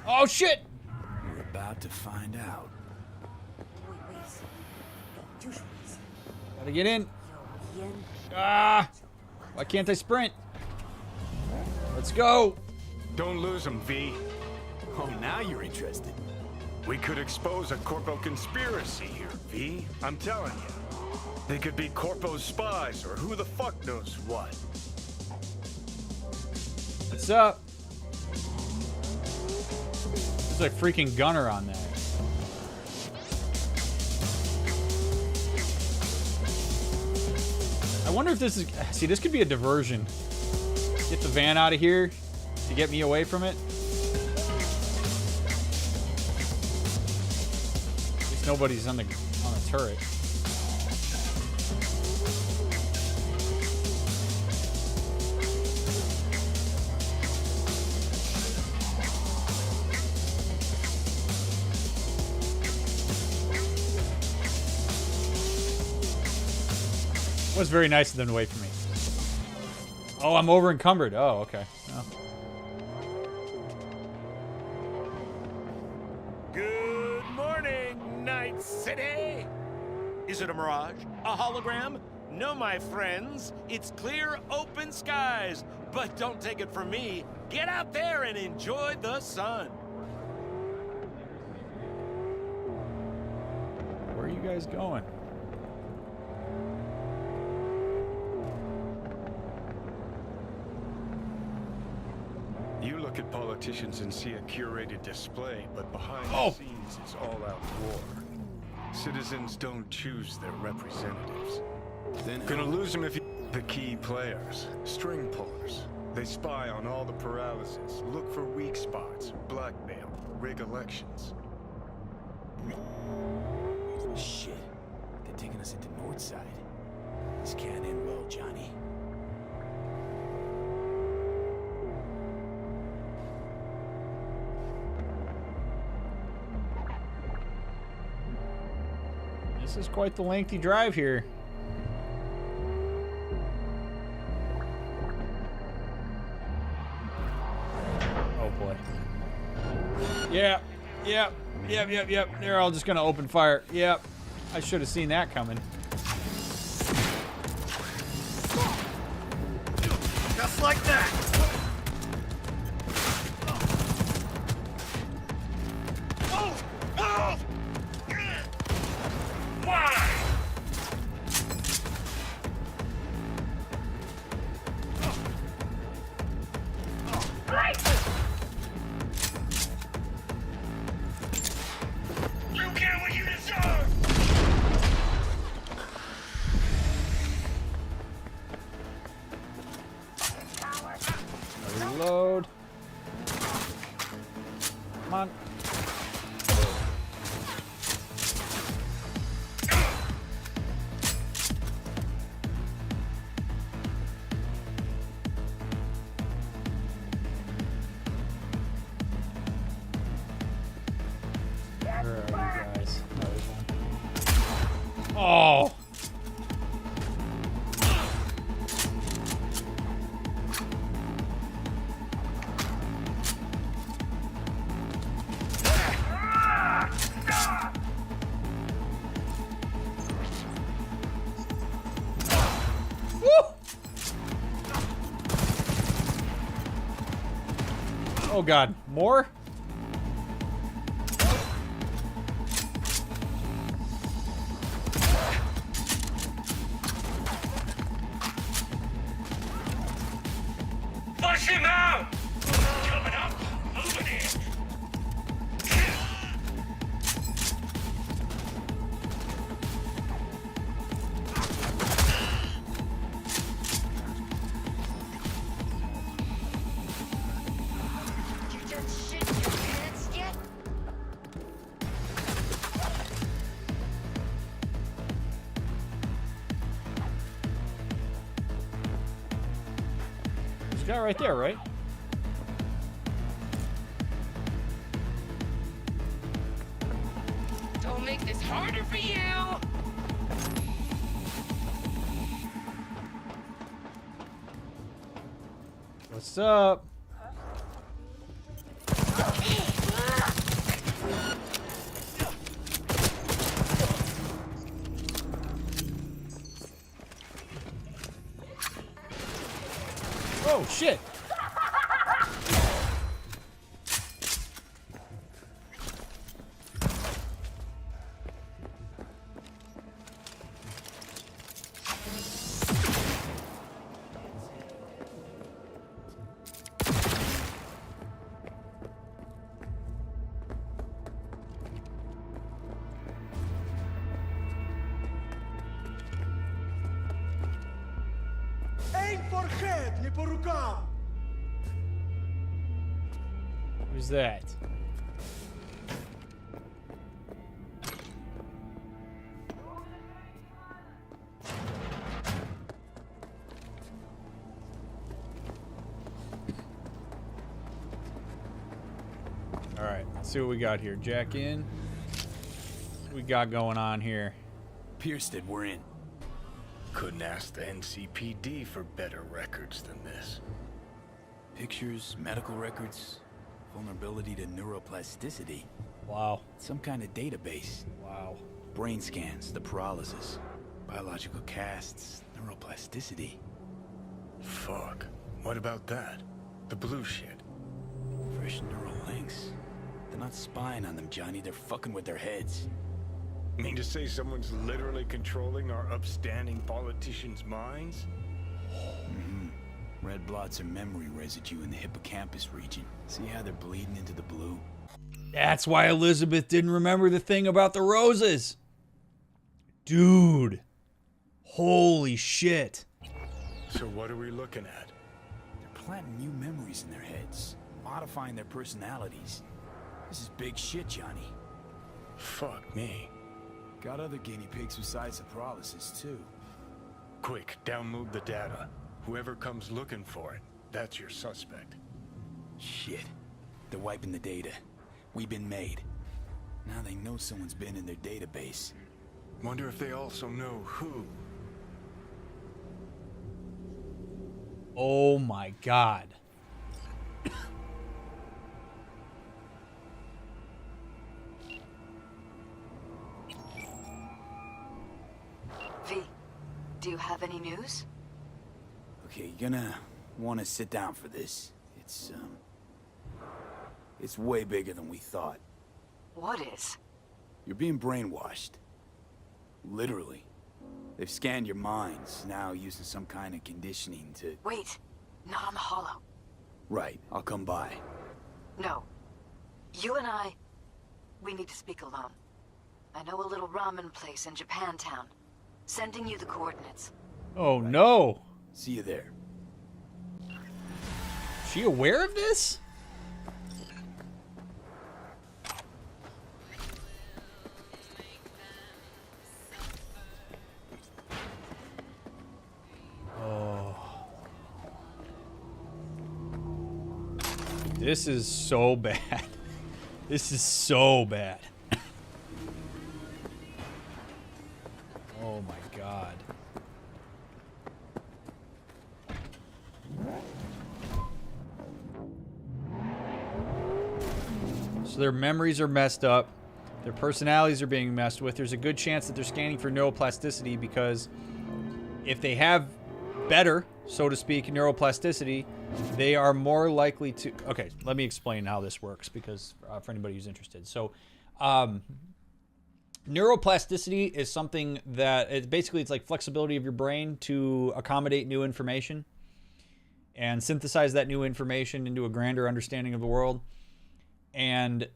Oh, shit! We're about to find out. Gotta get in. Ah! Why can't I sprint? Let's go! Don't lose them, V. Oh, now you're interested. We could expose a Corpo conspiracy here, V. I'm telling you. They could be Corpo's spies, or who the fuck knows what. What's up? There's a freaking gunner on there. I wonder if this is... See, this could be a diversion. Get the van out of here to get me away from it. At least nobody's on the turret. It was very nice of them to wait for me. Oh, I'm over encumbered. Oh, okay. Oh. Good morning, Night City! Is it a mirage? A hologram? No, my friends. It's clear, open skies. But don't take it from me. Get out there and enjoy the sun. Where are you guys going? You look at politicians and see a curated display, but behind the scenes it's all-out war. Citizens don't choose their representatives. Then Gonna lose them if you... The key players, string pullers. They spy on all the paralysis, look for weak spots, blackmail, rig elections. Shit. They're taking us into Northside. This can't end well, Johnny. This is quite the lengthy drive here. Oh boy. Yep. They're all just gonna open fire. Yep. I should have seen that coming. Just like that! Reload. Come on. Where are you guys? Oh, there's one. Oh! Oh god, more? Flush him out! Coming up, moving in. There's a guy right there, right? Don't make this harder for you! What's up? Oh shit! Who's that? All right, let's see what we got here. Jack in. What we got going on here? Piersted, we're in. Couldn't ask the NCPD for better records than this. Pictures, medical records, vulnerability to neuroplasticity. Wow. Some kind of database. Wow. Brain scans, the paralysis, biological casts, neuroplasticity. Fuck. What about that? The blue shit. Fresh neural links. They're not spying on them, Johnny. They're fucking with their heads. Mean to say someone's literally controlling our upstanding politicians' minds? Mm-hmm. Red blots are memory residue in the hippocampus region. See how they're bleeding into the blue? That's why Elizabeth didn't remember the thing about the roses. Dude. Holy shit. So what are we looking at? They're planting new memories in their heads, modifying their personalities. This is big shit, Johnny. Fuck me. Got other guinea pigs besides the paralysis, too. Quick, download the data. Whoever comes looking for it, that's your suspect. Shit. They're wiping the data. We've been made. Now they know someone's been in their database. Wonder if they also know who. Oh my god. V, do you have any news? Okay, you're gonna want to sit down for this. It's way bigger than we thought. What is? You're being brainwashed. Literally. They've scanned your minds, now using some kind of conditioning to... Wait, not on the hollow. Right, I'll come by. No. You and I, we need to speak alone. I know a little ramen place in Japantown. Sending you the coordinates. Oh no. See you there. She aware of this? Oh. This is so bad. This is so bad. Oh my god. So their memories are messed up. Their personalities are being messed with. There's a good chance that they're scanning for neuroplasticity because if they have better, so to speak, neuroplasticity, they are more likely to... Okay, let me explain how this works because for anybody who's interested. So, neuroplasticity is something that it's like flexibility of your brain to accommodate new information and synthesize that new information into a grander understanding of the world. And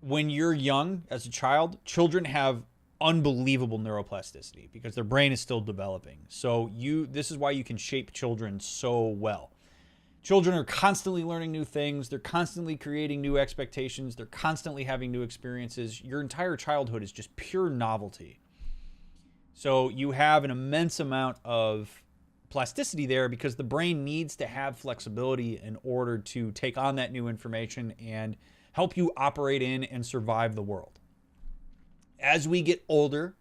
when you're young, as a child, children have unbelievable neuroplasticity because their brain is still developing. So this is why you can shape children so well. Children are constantly learning new things. They're constantly creating new expectations. They're constantly having new experiences. Your entire childhood is just pure novelty. So you have an immense amount of plasticity there because the brain needs to have flexibility in order to take on that new information and help you operate in and survive the world. As we get older,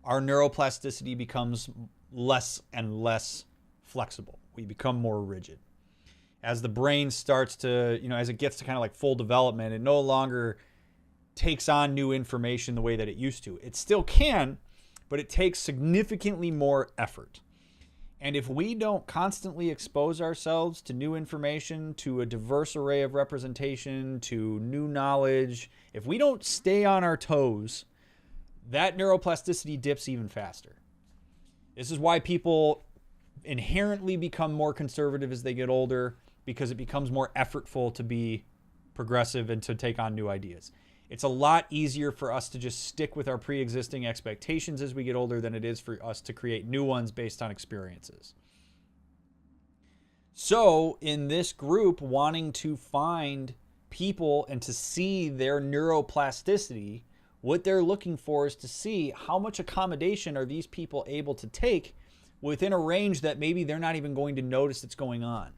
our neuroplasticity becomes less and less flexible. We become more rigid. As the brain starts to, as it gets to kind of like full development, it no longer takes on new information the way that it used to. It still can, but it takes significantly more effort. And if we don't constantly expose ourselves to new information, to a diverse array of representation, to new knowledge, if we don't stay on our toes, that neuroplasticity dips even faster. This is why people inherently become more conservative as they get older, because it becomes more effortful to be progressive and to take on new ideas. It's a lot easier for us to just stick with our pre-existing expectations as we get older than it is for us to create new ones based on experiences. So in this group, wanting to find people and to see their neuroplasticity, what they're looking for is to see how much accommodation are these people able to take within a range that maybe they're not even going to notice that's going on.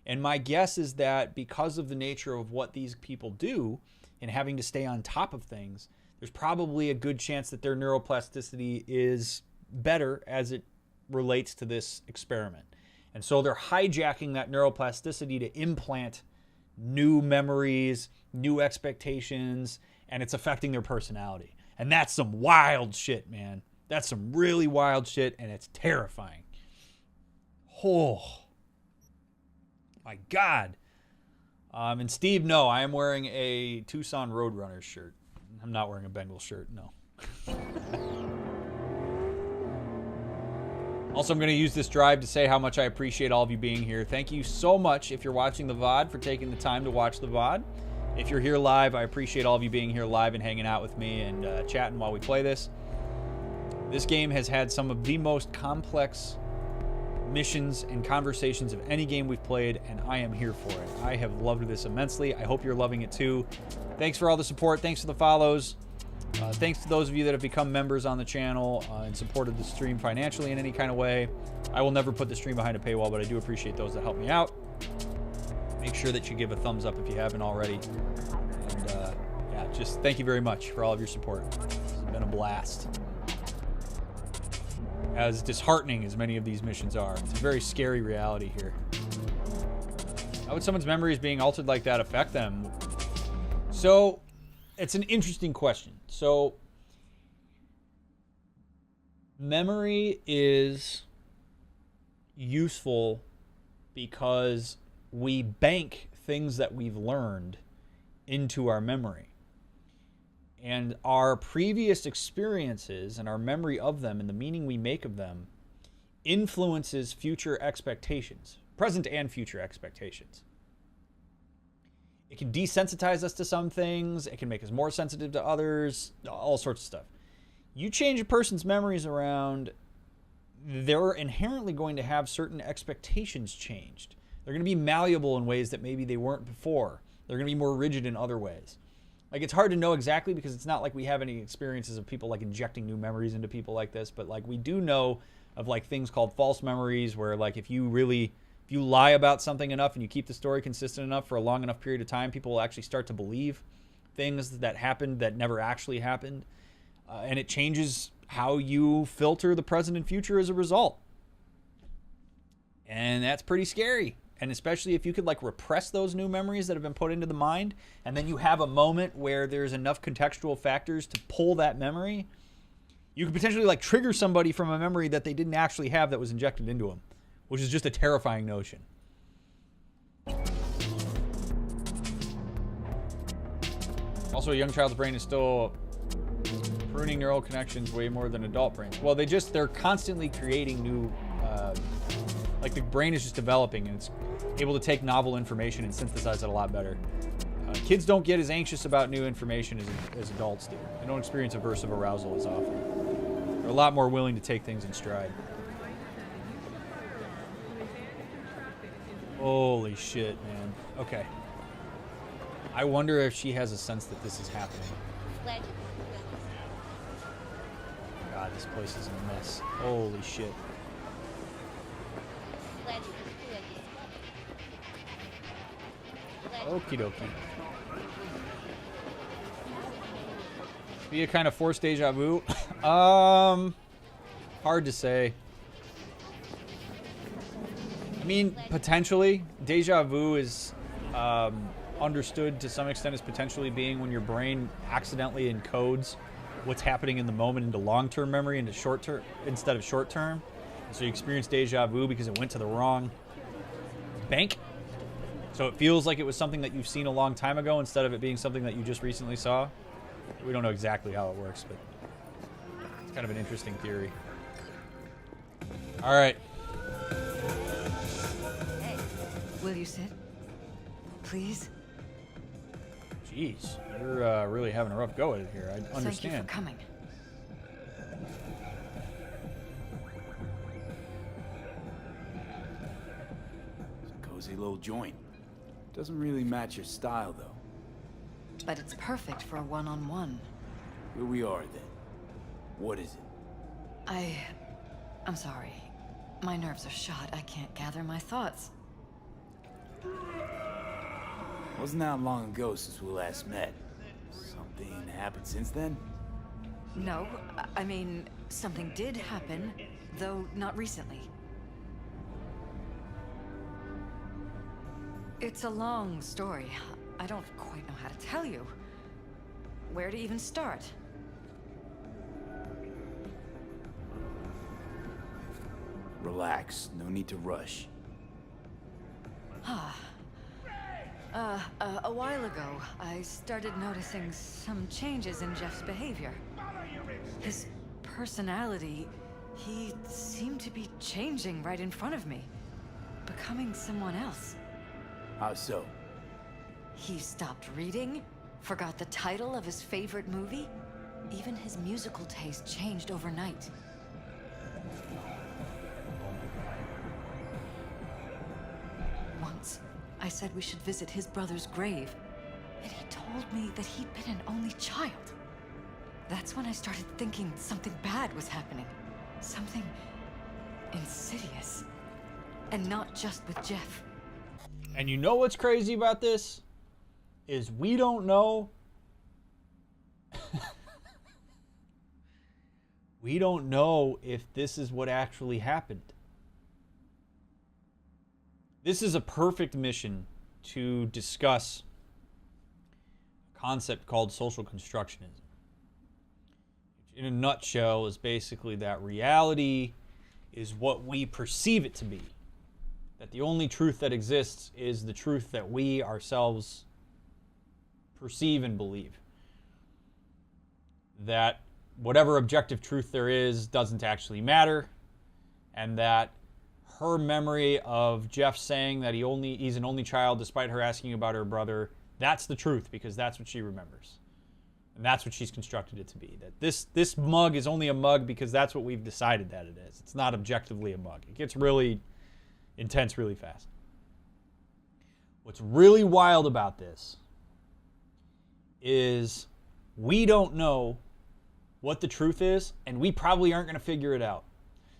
And my guess is that because of the nature of what these people do and having to stay on top of things, there's probably a good chance that their neuroplasticity is better as it relates to this experiment. And so they're hijacking that neuroplasticity to implant new memories, new expectations, and it's affecting their personality. And that's some wild shit, man. That's some really wild shit, and it's terrifying. Oh, my God. And Steve, no, I am wearing a Tucson Roadrunners shirt. I'm not wearing a Bengal shirt, no. Also, I'm going to use this drive to say how much I appreciate all of you being here. Thank you so much if you're watching the VOD for taking the time to watch the VOD. If you're here live, I appreciate all of you being here live and hanging out with me and chatting while we play this. This game has had some of the most complex missions and conversations of any game we've played, and I am here for it. I have loved this immensely. I hope you're loving it too. Thanks for all the support. Thanks for the follows. Thanks to those of you that have become members on the channel and supported the stream financially in any kind of way. I will never put the stream behind a paywall, but I do appreciate those that help me out. Make sure that you give a thumbs up if you haven't already. And yeah, just thank you very much for all of your support. This has been a blast. As disheartening as many of these missions are, it's a very scary reality here. How would someone's memories being altered like that affect them? So, it's an interesting question. So, memory is useful because we bank things that we've learned into our memory. And our previous experiences and our memory of them and the meaning we make of them influences future expectations, present and future expectations. It can desensitize us to some things. It can make us more sensitive to others, all sorts of stuff. You change a person's memories around, they're inherently going to have certain expectations changed. They're going to be malleable in ways that maybe they weren't before. They're going to be more rigid in other ways. Like, it's hard to know exactly because it's not like we have any experiences of people like injecting new memories into people like this, but like we do know of like things called false memories where like if you lie about something enough and you keep the story consistent enough for a long enough period of time, people will actually start to believe things that happened that never actually happened. And it changes how you filter the present and future as a result. And that's pretty scary. And especially if you could like repress those new memories that have been put into the mind, and then you have a moment where there's enough contextual factors to pull that memory, you could potentially like trigger somebody from a memory that they didn't actually have that was injected into them, which is just a terrifying notion. Also, a young child's brain is still pruning neural connections way more than adult brains. Well, they're constantly creating new, like the brain is just developing and it's able to take novel information and synthesize it a lot better. Kids don't get as anxious about new information as adults do. They don't experience aversive arousal as often. They're a lot more willing to take things in stride. Holy shit, man. Okay. I wonder if she has a sense that this is happening. God, this place is a mess. Holy shit. Okie dokie. Be a kind of forced deja vu? Hard to say. I mean, potentially. Deja vu is understood to some extent as potentially being when your brain accidentally encodes what's happening in the moment into long-term memory into short-term instead of short-term. So you experience deja vu because it went to the wrong bank. So it feels like it was something that you've seen a long time ago instead of it being something that you just recently saw. We don't know exactly how it works, but it's kind of an interesting theory. All right. Hey, will you sit? Please? Jeez, you're really having a rough go at it here. I understand. Thank you for coming. little joint. Doesn't really match your style, though. But it's perfect for a one-on-one. Here we are, then. What is it? I'm sorry. My nerves are shot. I can't gather my thoughts. Wasn't that long ago since we last met. Something happened since then? No, I mean, something did happen, though not recently. It's a long story. I don't quite know how to tell you. Where to even start? Relax. No need to rush. A while ago, I started noticing some changes in Jeff's behavior. His personality, he seemed to be changing right in front of me, becoming someone else. How so? He stopped reading, forgot the title of his favorite movie. Even his musical taste changed overnight. Once, I said we should visit his brother's grave, and he told me that he'd been an only child. That's when I started thinking something bad was happening. Something insidious. And not just with Jeff. And you know what's crazy about this? Is we don't know. We don't know if this is what actually happened. This is a perfect mission to discuss a concept called social constructionism. Which in a nutshell is basically that reality is what we perceive it to be. That the only truth that exists is the truth that we ourselves perceive and believe. That whatever objective truth there is doesn't actually matter, and that her memory of Jeff saying that he's an only child despite her asking about her brother, that's the truth because that's what she remembers. And that's what she's constructed it to be. That this mug is only a mug because that's what we've decided that it is. It's not objectively a mug. It gets really intense really fast. What's really wild about this is we don't know what the truth is, and we probably aren't going to figure it out.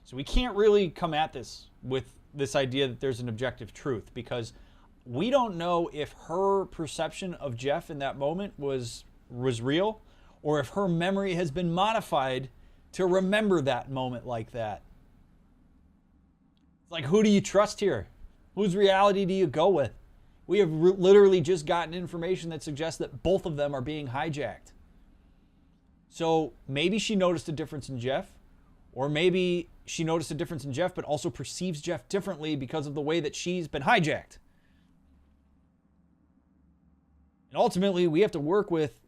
So we can't really come at this with this idea that there's an objective truth because we don't know if her perception of Jeff in that moment was real or if her memory has been modified to remember that moment like that. It's like, who do you trust here? Whose reality do you go with? We have literally just gotten information that suggests that both of them are being hijacked. So maybe she noticed a difference in Jeff, or maybe she noticed a difference in Jeff but also perceives Jeff differently because of the way that she's been hijacked. And ultimately, we have to work with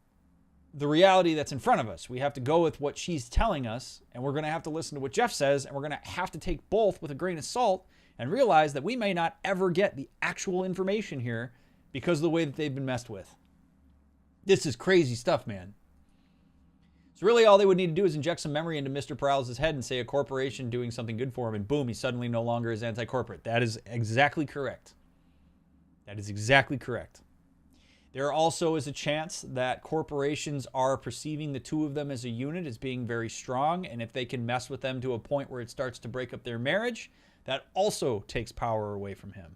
the reality that's in front of us. We have to go with what she's telling us, and we're going to have to listen to what Jeff says, and we're going to have to take both with a grain of salt and realize that we may not ever get the actual information here because of the way that they've been messed with. This is crazy stuff, man. So really all they would need to do is inject some memory into Mr. Peralez's head and say a corporation doing something good for him, and boom, he suddenly no longer is anti-corporate. That is exactly correct. That is exactly correct. There also is a chance that corporations are perceiving the two of them as a unit as being very strong, and if they can mess with them to a point where it starts to break up their marriage, that also takes power away from him.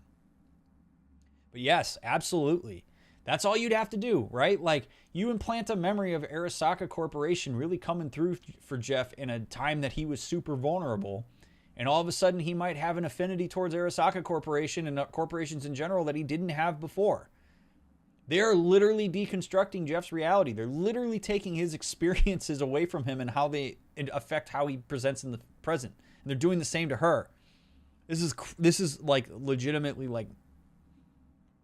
But yes, absolutely. That's all you'd have to do, right? Like, you implant a memory of Arasaka Corporation really coming through for Jeff in a time that he was super vulnerable, and all of a sudden he might have an affinity towards Arasaka Corporation and corporations in general that he didn't have before. They are literally deconstructing Jeff's reality. They're literally taking his experiences away from him and how they affect how he presents in the present. And they're doing the same to her. This is like legitimately like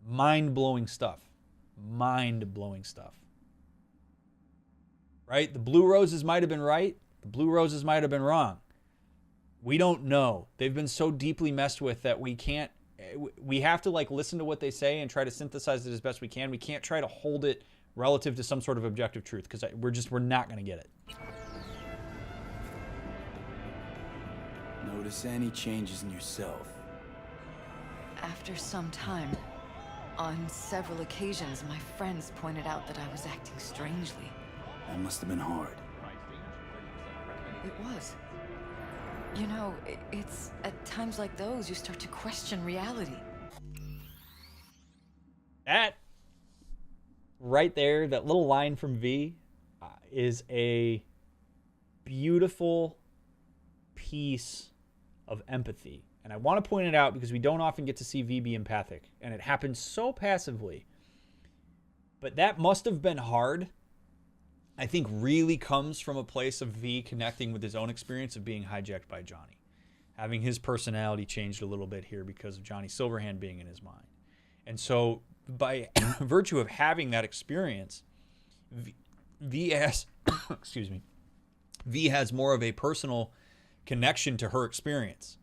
mind-blowing stuff. Mind-blowing stuff. Right? The Blue Roses might have been right. The Blue Roses might have been wrong. We don't know. They've been so deeply messed with that we have to like listen to what they say and try to synthesize it as best we can. We can't try to hold it relative to some sort of objective truth because we're not going to get it. Notice any changes in yourself? after some time, on several occasions, my friends pointed out that I was acting strangely. That must have been hard. It was. You know, it's at times like those you start to question reality. That right there, that little line from V, is a beautiful piece of empathy. And I want to point it out because we don't often get to see V be empathic. And it happens so passively. But that must have been hard. I think really comes from a place of V connecting with his own experience of being hijacked by Johnny. Having his personality changed a little bit here because of Johnny Silverhand being in his mind. And so by virtue of having that experience, V has, excuse me, V has more of a personal connection to her experience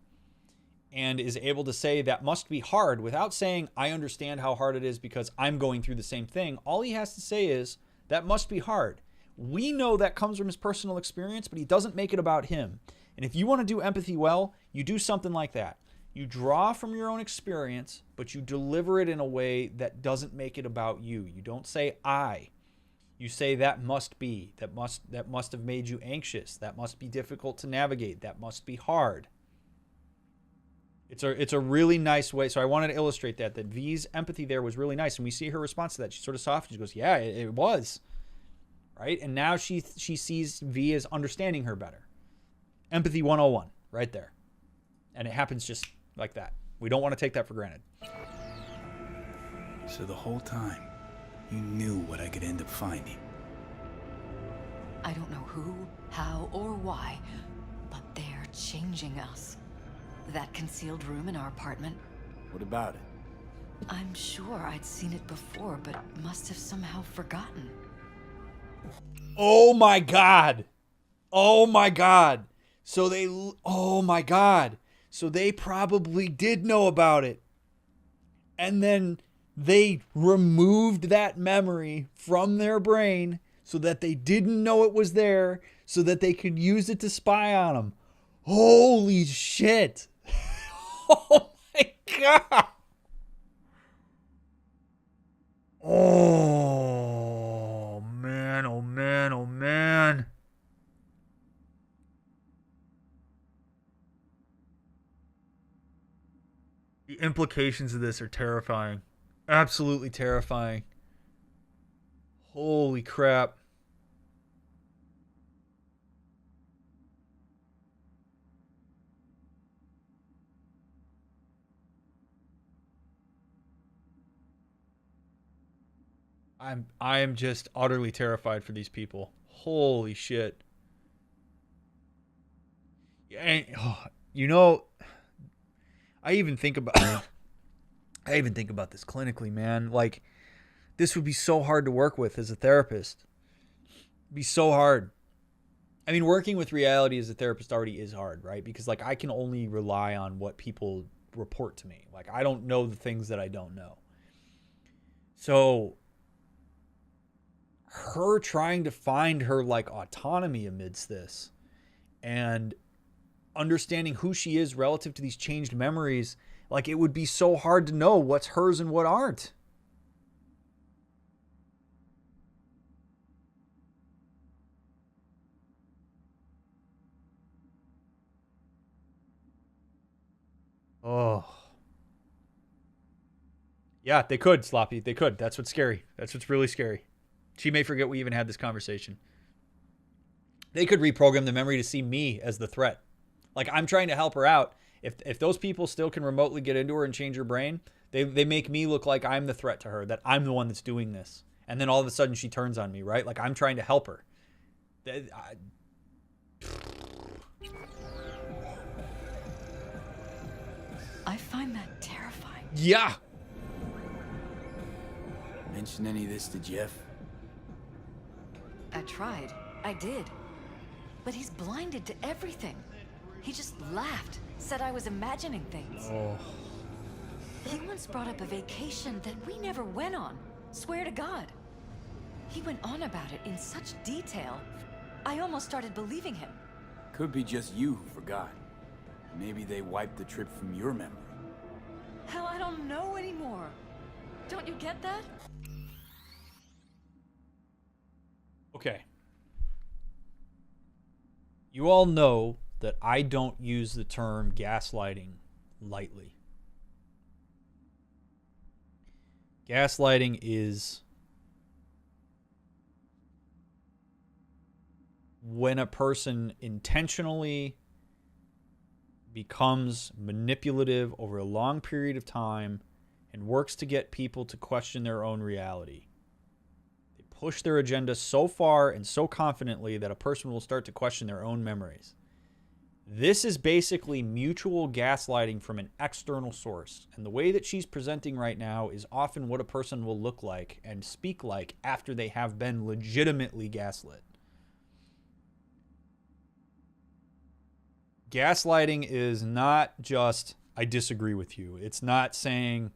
and is able to say that must be hard without saying, I understand how hard it is because I'm going through the same thing. All he has to say is, that must be hard. We know that comes from his personal experience, but he doesn't make it about him. And if you want to do empathy well, you do something like that. You draw from your own experience, but you deliver it in a way that doesn't make it about you. You don't say I. You say that must be. That must have made you anxious. That must be difficult to navigate. That must be hard. It's a really nice way. So I wanted to illustrate that V's empathy there was really nice. And we see her response to that. She sort of softens. She goes, yeah, it was. Right? And now she sees V as understanding her better. Empathy 101 right there. And it happens just like that. We don't want to take that for granted. So the whole time, you knew what I could end up finding. I don't know who, how, or why, but they're changing us. That concealed room in our apartment, What about it? I'm sure I'd seen it before, but must have somehow forgotten. Oh my God. Oh my God. Oh my God. So they probably did know about it. And then they removed that memory from their brain so that they didn't know it was there, so that they could use it to spy on them. Holy shit. Oh my God. Oh man, oh man, oh man. The implications of this are terrifying. Absolutely terrifying. Holy crap. I am just utterly terrified for these people. Holy shit. And, you know, I even think about this clinically, man. Like, this would be so hard to work with as a therapist. It'd be so hard. I mean, working with reality as a therapist already is hard, right? Because, like, I can only rely on what people report to me. Like, I don't know the things that I don't know. So her trying to find her, like, autonomy amidst this and understanding who she is relative to these changed memories, like, it would be so hard to know what's hers and what aren't. Oh. Yeah, they could, Sloppy. They could. That's what's scary. That's what's really scary. She may forget we even had this conversation. They could reprogram the memory to see me as the threat. Like, I'm trying to help her out. If those people still can remotely get into her and change her brain, they make me look like I'm the threat to her, that I'm the one that's doing this. And then all of a sudden she turns on me, right? Like, I'm trying to help her. I find that terrifying. Yeah. Mention any of this to Jeff? I tried. I did. But he's blinded to everything. He just laughed, said I was imagining things. Oh. He once brought up a vacation that we never went on. Swear to God. He went on about it in such detail, I almost started believing him. Could be just you who forgot. Maybe they wiped the trip from your memory. Hell, I don't know anymore. Don't you get that? Okay. You all know that I don't use the term gaslighting lightly. Gaslighting is when a person intentionally becomes manipulative over a long period of time and works to get people to question their own reality. They push their agenda so far and so confidently that a person will start to question their own memories. This is basically mutual gaslighting from an external source. And the way that she's presenting right now is often what a person will look like and speak like after they have been legitimately gaslit. Gaslighting is not just, I disagree with you. It's not saying,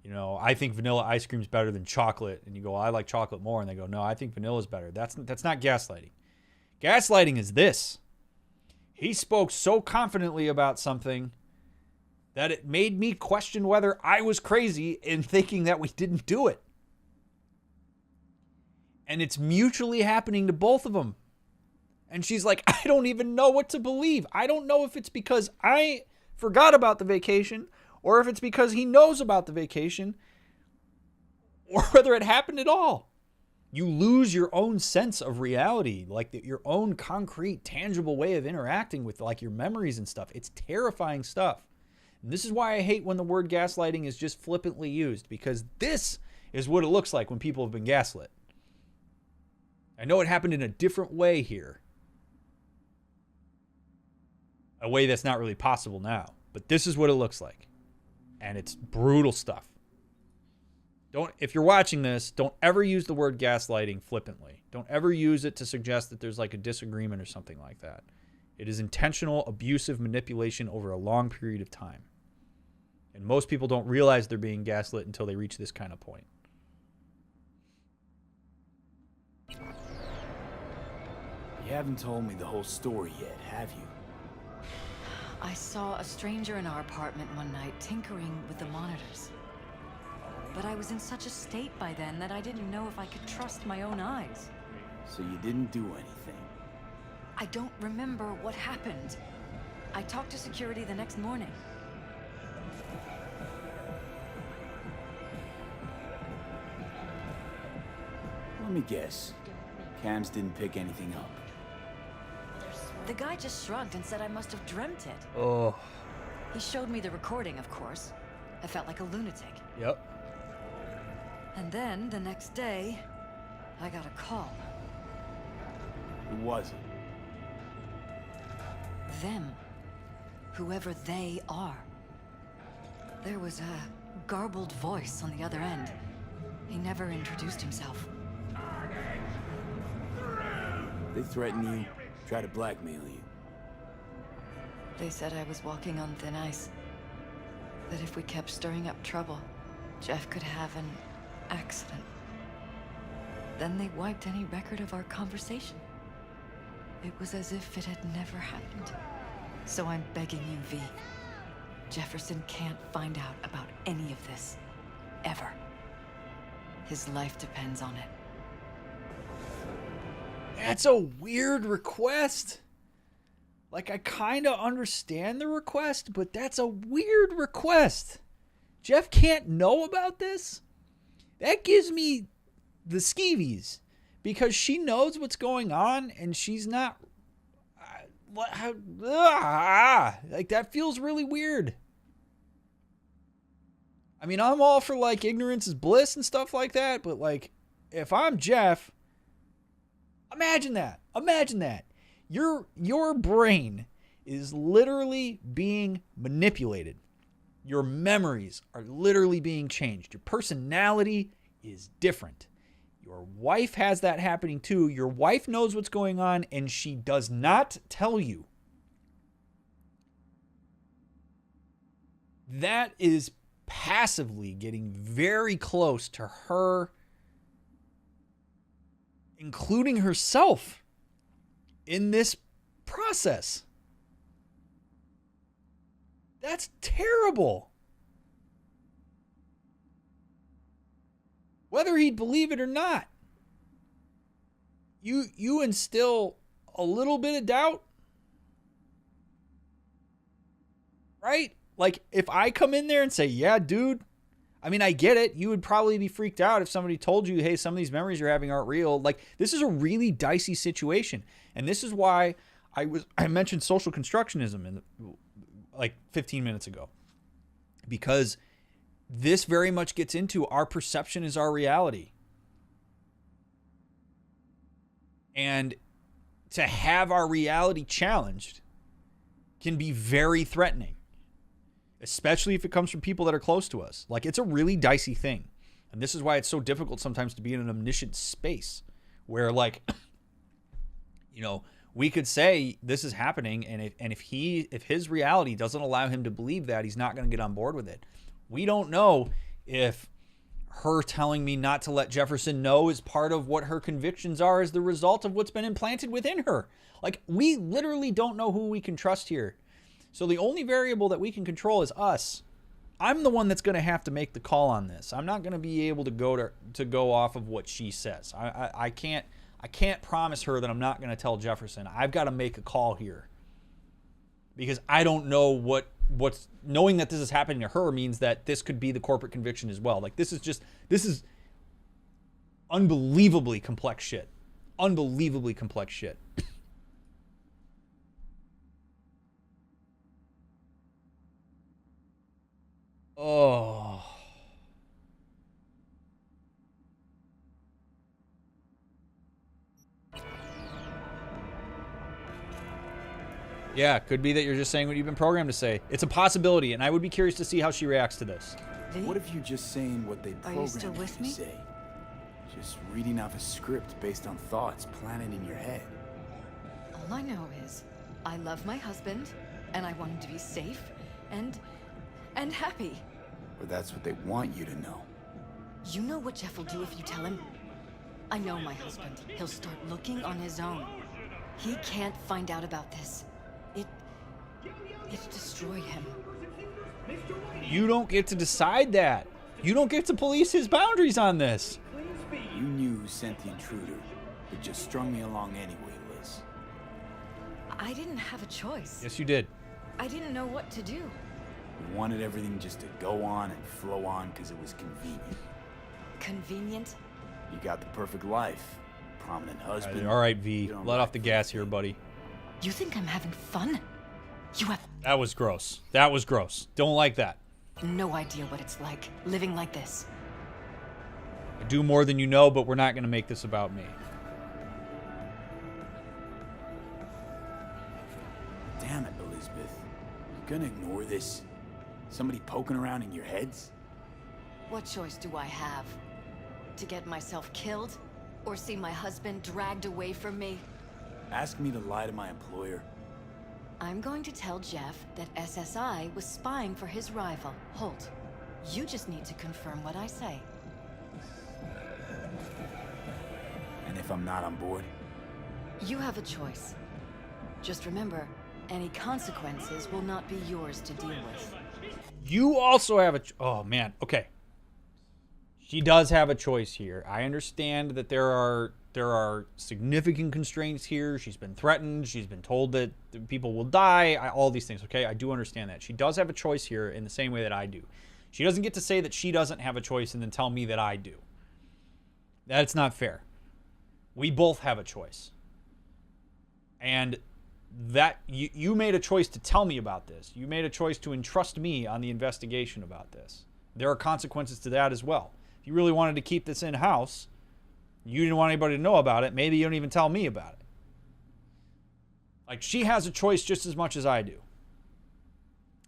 you know, I think vanilla ice cream is better than chocolate. And you go, I like chocolate more. And they go, no, I think vanilla is better. That's not gaslighting. Gaslighting is this. He spoke so confidently about something that it made me question whether I was crazy in thinking that we didn't do it. And it's mutually happening to both of them. And she's like, I don't even know what to believe. I don't know if it's because I forgot about the vacation or if it's because he knows about the vacation or whether it happened at all. You lose your own sense of reality, like your own concrete, tangible way of interacting with like your memories and stuff. It's terrifying stuff. And this is why I hate when the word gaslighting is just flippantly used, because this is what it looks like when people have been gaslit. I know it happened in a different way here. A way that's not really possible now. But this is what it looks like. And it's brutal stuff. If you're watching this, don't ever use the word gaslighting flippantly. Don't ever use it to suggest that there's like a disagreement or something like that. It is intentional, abusive manipulation over a long period of time. And most people don't realize they're being gaslit until they reach this kind of point. You haven't told me the whole story yet, have you? I saw a stranger in our apartment one night tinkering with the monitors. But I was in such a state by then that I didn't know if I could trust my own eyes. So you didn't do anything? I don't remember what happened. I talked to security the next morning. Let me guess. Cams didn't pick anything up. The guy just shrugged and said I must have dreamt it. Oh. He showed me the recording, of course. I felt like a lunatic. Yep. And then, the next day, I got a call. Who was it? Them. Whoever they are. There was a garbled voice on the other end. He never introduced himself. They threaten you, try to blackmail you. They said I was walking on thin ice. That if we kept stirring up trouble, Jeff could have an accident. Then they wiped any record of our conversation. It was as if it had never happened. So I'm begging you, V. Jefferson can't find out about any of this. Ever. His life depends on it. That's a weird request. Like, I kind of understand the request, but that's a weird request. Jeff can't know about this? That gives me the skeevies. Because she knows what's going on, and she's not... like, that feels really weird. I mean, I'm all for, like, ignorance is bliss and stuff like that, but, like, if I'm Jeff... Imagine that. Imagine that. Your brain is literally being manipulated. Your memories are literally being changed. Your personality is different. Your wife has that happening too. Your wife knows what's going on and she does not tell you. That is passively getting very close to her including herself in this process. That's terrible. whether he'd believe it or not. You instill a little bit of doubt, right? Like, if I come in there and say, yeah, dude, I mean, I get it. You would probably be freaked out if somebody told you, hey, some of these memories you're having aren't real. Like, this is a really dicey situation. And this is why I mentioned social constructionism in like 15 minutes ago. Because this very much gets into our perception is our reality. And to have our reality challenged can be very threatening, especially if it comes from people that are close to us. Like, it's a really dicey thing. And this is why it's so difficult sometimes to be in an omniscient space where, like, you know, we could say this is happening, and if his reality doesn't allow him to believe that, he's not going to get on board with it. We don't know if her telling me not to let Jefferson know is part of what her convictions are as the result of what's been implanted within her. Like, we literally don't know who we can trust here. So the only variable that we can control is us. I'm the one that's going to have to make the call on this. I'm not going to be able to go off of what she says. I can't promise her that I'm not going to tell Jefferson. I've got to make a call here. Because I don't know what's knowing that this is happening to her means that this could be the corporate conviction as well. Like, this is unbelievably complex shit. Unbelievably complex shit. Oh. Yeah, could be that you're just saying what you've been programmed to say. It's a possibility, and I would be curious to see how she reacts to this. What if you're just saying what they Are you still programmed with you me? to say? Just reading off a script based on thoughts planted in your head. All I know is I love my husband, and I want him to be safe and happy. Or that's what they want you to know. You know what Jeff will do if you tell him? I know my husband. He'll start looking on his own. He can't find out about this. It'll destroy him. You don't get to decide that. You don't get to police his boundaries on this. You knew who sent the intruder, but just strung me along anyway, Liz. I didn't have a choice. Yes, you did. I didn't know what to do. You wanted everything just to go on and flow on because it was convenient. Convenient? You got the perfect life. Prominent husband. All right, V. You don't Let off like the gas here, buddy. You think I'm having fun? You have That was gross. That was gross. Don't like that. no idea what it's like, living like this. I do more than you know, but we're not going to make this about me. Damn it, Elizabeth. You gonna ignore this? Somebody poking around in your heads? What choice do I have? To get myself killed? Or see my husband dragged away from me? Ask me to lie to my employer. I'm going to tell Jeff that SSI was spying for his rival, Holt. You just need to confirm what I say. And if I'm not on board? You have a choice. Just remember, any consequences will not be yours to deal with. You also have a... Oh, man. Okay. She does have a choice here. I understand that there are significant constraints here. She's been threatened. She's been told that people will die. All these things, okay? I do understand that. She does have a choice here in the same way that I do. She doesn't get to say that she doesn't have a choice and then tell me that I do. That's not fair. We both have a choice. And that you made a choice to tell me about this. You made a choice to entrust me on the investigation about this. There are consequences to that as well. If you really wanted to keep this in-house, you didn't want anybody to know about it, maybe you don't even tell me about it. Like, she has a choice just as much as I do.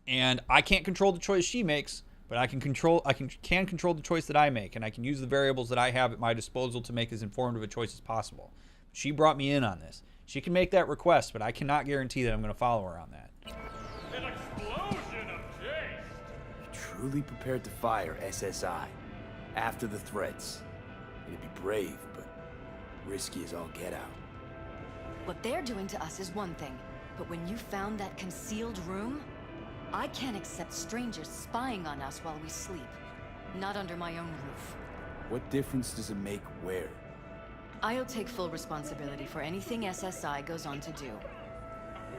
And I can't control the choice she makes, but I can control the choice that I make, and I can use the variables that I have at my disposal to make as informed of a choice as possible. She brought me in on this. She can make that request, but I cannot guarantee that I'm going to follow her on that. An explosion of taste! Truly prepared to fire SSI after the threats. It'd be brave, but risky as all get out. What they're doing to us is one thing, but when you found that concealed room, I can't accept strangers spying on us while we sleep. Not under my own roof. What difference does it make where? I'll take full responsibility for anything SSI goes on to do.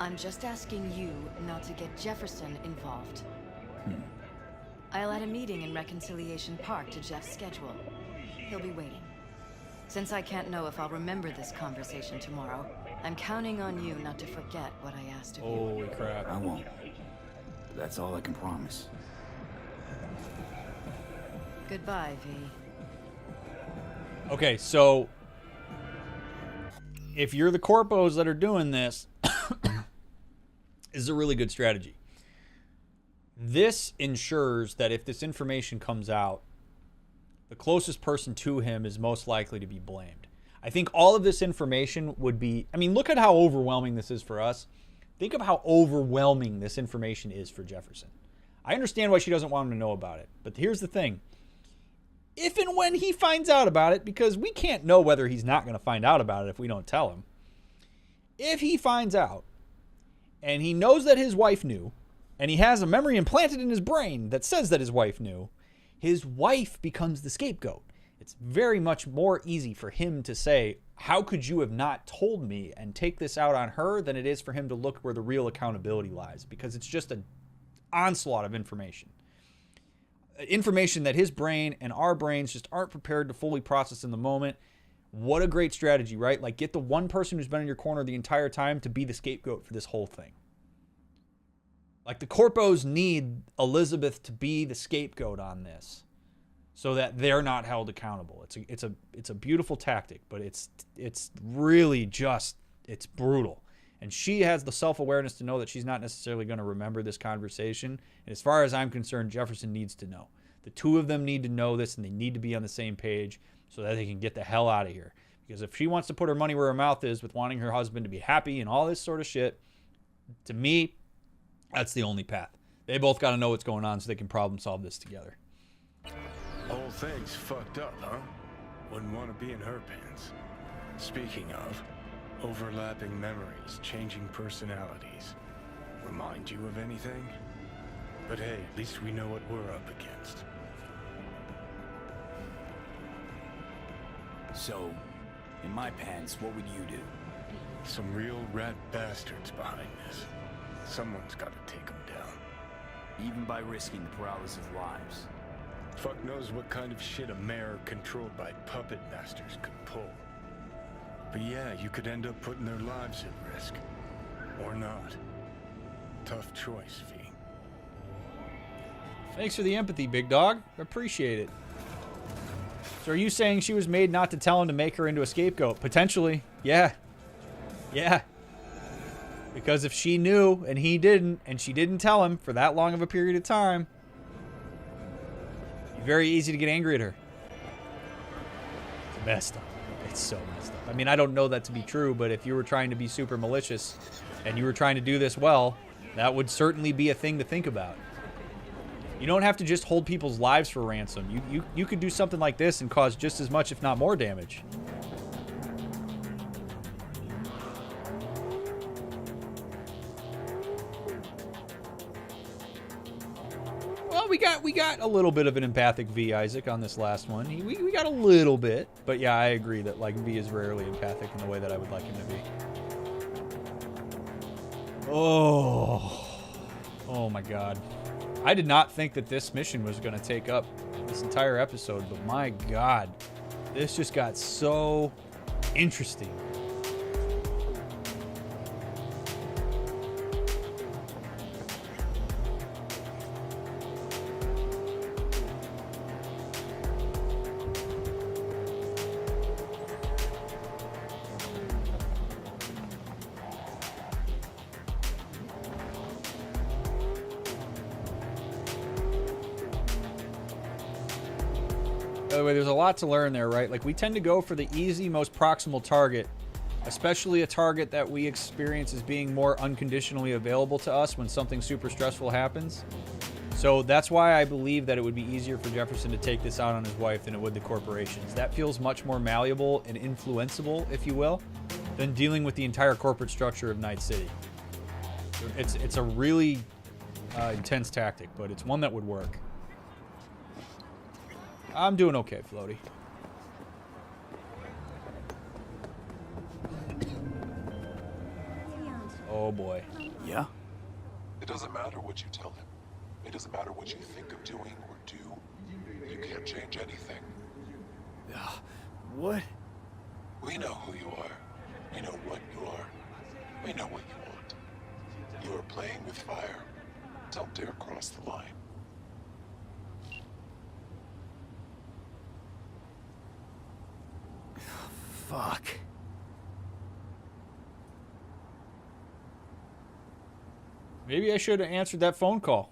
I'm just asking you not to get Jefferson involved. I'll add a meeting in Reconciliation Park to Jeff's schedule. He'll be waiting. Since I can't know if I'll remember this conversation tomorrow, I'm counting on you not to forget what I asked of you. Holy crap. I won't. But that's all I can promise. Goodbye, V. Okay, so if you're the corpos that are doing this, this is a really good strategy. This ensures that if this information comes out, the closest person to him is most likely to be blamed. I think all of this information would be, I mean, look at how overwhelming this is for us. Think of how overwhelming this information is for Jefferson. I understand why she doesn't want him to know about it, but here's the thing. If and when he finds out about it, because we can't know whether he's not going to find out about it if we don't tell him. If he finds out, and he knows that his wife knew, and he has a memory implanted in his brain that says that his wife knew, his wife becomes the scapegoat. It's very much more easy for him to say, how could you have not told me, and take this out on her, than it is for him to look where the real accountability lies, because it's just an onslaught of information. Information that his brain and our brains just aren't prepared to fully process in the moment. What a great strategy, right? Like, get the one person who's been in your corner the entire time to be the scapegoat for this whole thing. Like, the corpos need Elizabeth to be the scapegoat on this, so that they're not held accountable. It's a beautiful tactic, but it's really just, it's brutal. And she has the self-awareness to know that she's not necessarily going to remember this conversation. And as far as I'm concerned, Jefferson needs to know. The two of them need to know this, and they need to be on the same page so that they can get the hell out of here. Because if she wants to put her money where her mouth is with wanting her husband to be happy and all this sort of shit, to me, that's the only path. They both got to know what's going on so they can problem solve this together. Whole thing's fucked up, huh? Wouldn't want to be in her pants. Speaking of, overlapping memories, changing personalities. Remind you of anything? But hey, at least we know what we're up against. So, in my pants, what would you do? Some real rat bastards behind this. Someone's got to take them down. Even by risking the paralysis of lives. Fuck knows what kind of shit a mayor controlled by puppet masters could pull. But yeah, you could end up putting their lives at risk. Or not. Tough choice, V. Thanks for the empathy, big dog. Appreciate it. So are you saying she was made not to tell him to make her into a scapegoat? Potentially. Yeah. Yeah. Because if she knew and he didn't, and she didn't tell him for that long of a period of time, it'd be very easy to get angry at her. It's messed up. It's so messed up. I mean, I don't know that to be true, but if you were trying to be super malicious and you were trying to do this well, that would certainly be a thing to think about. You don't have to just hold people's lives for ransom. You could do something like this and cause just as much, if not more, damage. Well, we got a little bit of an empathic V, Isaac, on this last one. We got a little bit, but yeah, I agree that like V is rarely empathic in the way that I would like him to be. Oh my God. I did not think that this mission was going to take up this entire episode, but my God, this just got so interesting. By the way, there's a lot to learn there, right? Like, we tend to go for the easy, most proximal target, especially a target that we experience as being more unconditionally available to us when something super stressful happens. So that's why I believe that it would be easier for Jefferson to take this out on his wife than it would the corporations. That feels much more malleable and influenceable, if you will, than dealing with the entire corporate structure of Night City. It's a really intense tactic, but it's one that would work. I'm doing okay, Floaty. Oh boy. Yeah? It doesn't matter what you tell him. It doesn't matter what you think of doing or do. You can't change anything. What? We know who you are. We know what you are. We know what you want. You are playing with fire. Don't dare cross the line. Fuck. Maybe I should have answered that phone call.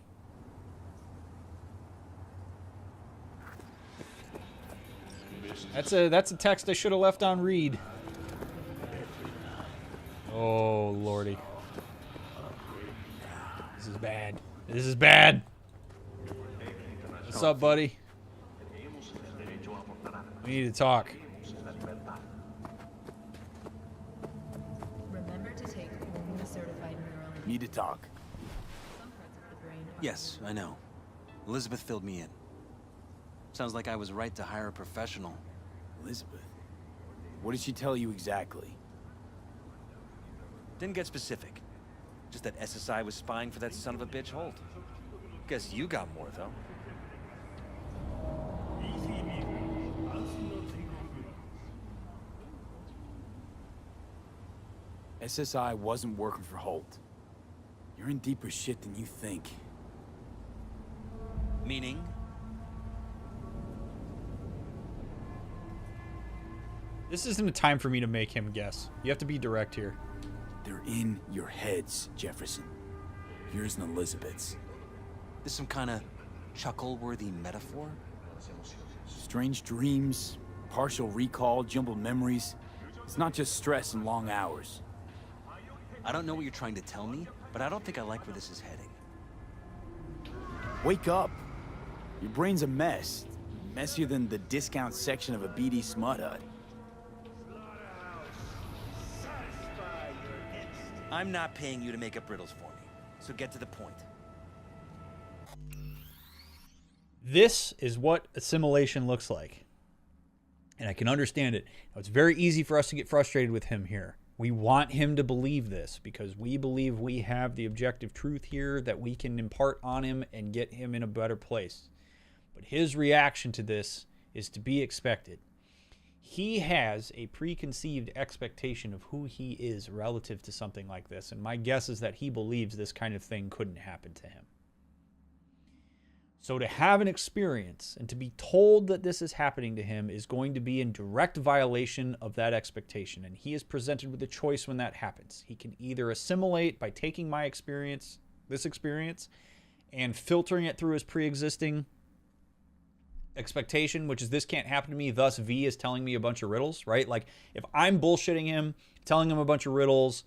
That's a text I should have left on read. Oh lordy. This is bad. This is bad. What's up, buddy? We need to talk. Remember to take only certified neural. Need to talk. Some parts of the brain are Yes, I know. Elizabeth filled me in. Sounds like I was right to hire a professional. Elizabeth? What did she tell you exactly? Didn't get specific. Just that SSI was spying for that son of a bitch Holt. Guess you got more, though. SSI wasn't working for Holt. You're in deeper shit than you think. Meaning? This isn't a time for me to make him guess. You have to be direct here. They're in your heads, Jefferson. Yours and Elizabeth's. This some kind of chuckle-worthy metaphor? Strange dreams, partial recall, jumbled memories. It's not just stress and long hours. I don't know what you're trying to tell me, but I don't think I like where this is heading. Wake up. Your brain's a mess. Messier than the discount section of a BD smut hut. I'm not paying you to make up riddles for me, so get to the point. This is what assimilation looks like. And I can understand it. Now, it's very easy for us to get frustrated with him here. We want him to believe this because we believe we have the objective truth here that we can impart on him and get him in a better place. But his reaction to this is to be expected. He has a preconceived expectation of who he is relative to something like this. And my guess is that he believes this kind of thing couldn't happen to him. So to have an experience and to be told that this is happening to him is going to be in direct violation of that expectation. And he is presented with a choice when that happens. He can either assimilate by taking my experience, this experience, and filtering it through his pre-existing expectation, which is this can't happen to me, thus V is telling me a bunch of riddles, right? Like if I'm bullshitting him, telling him a bunch of riddles,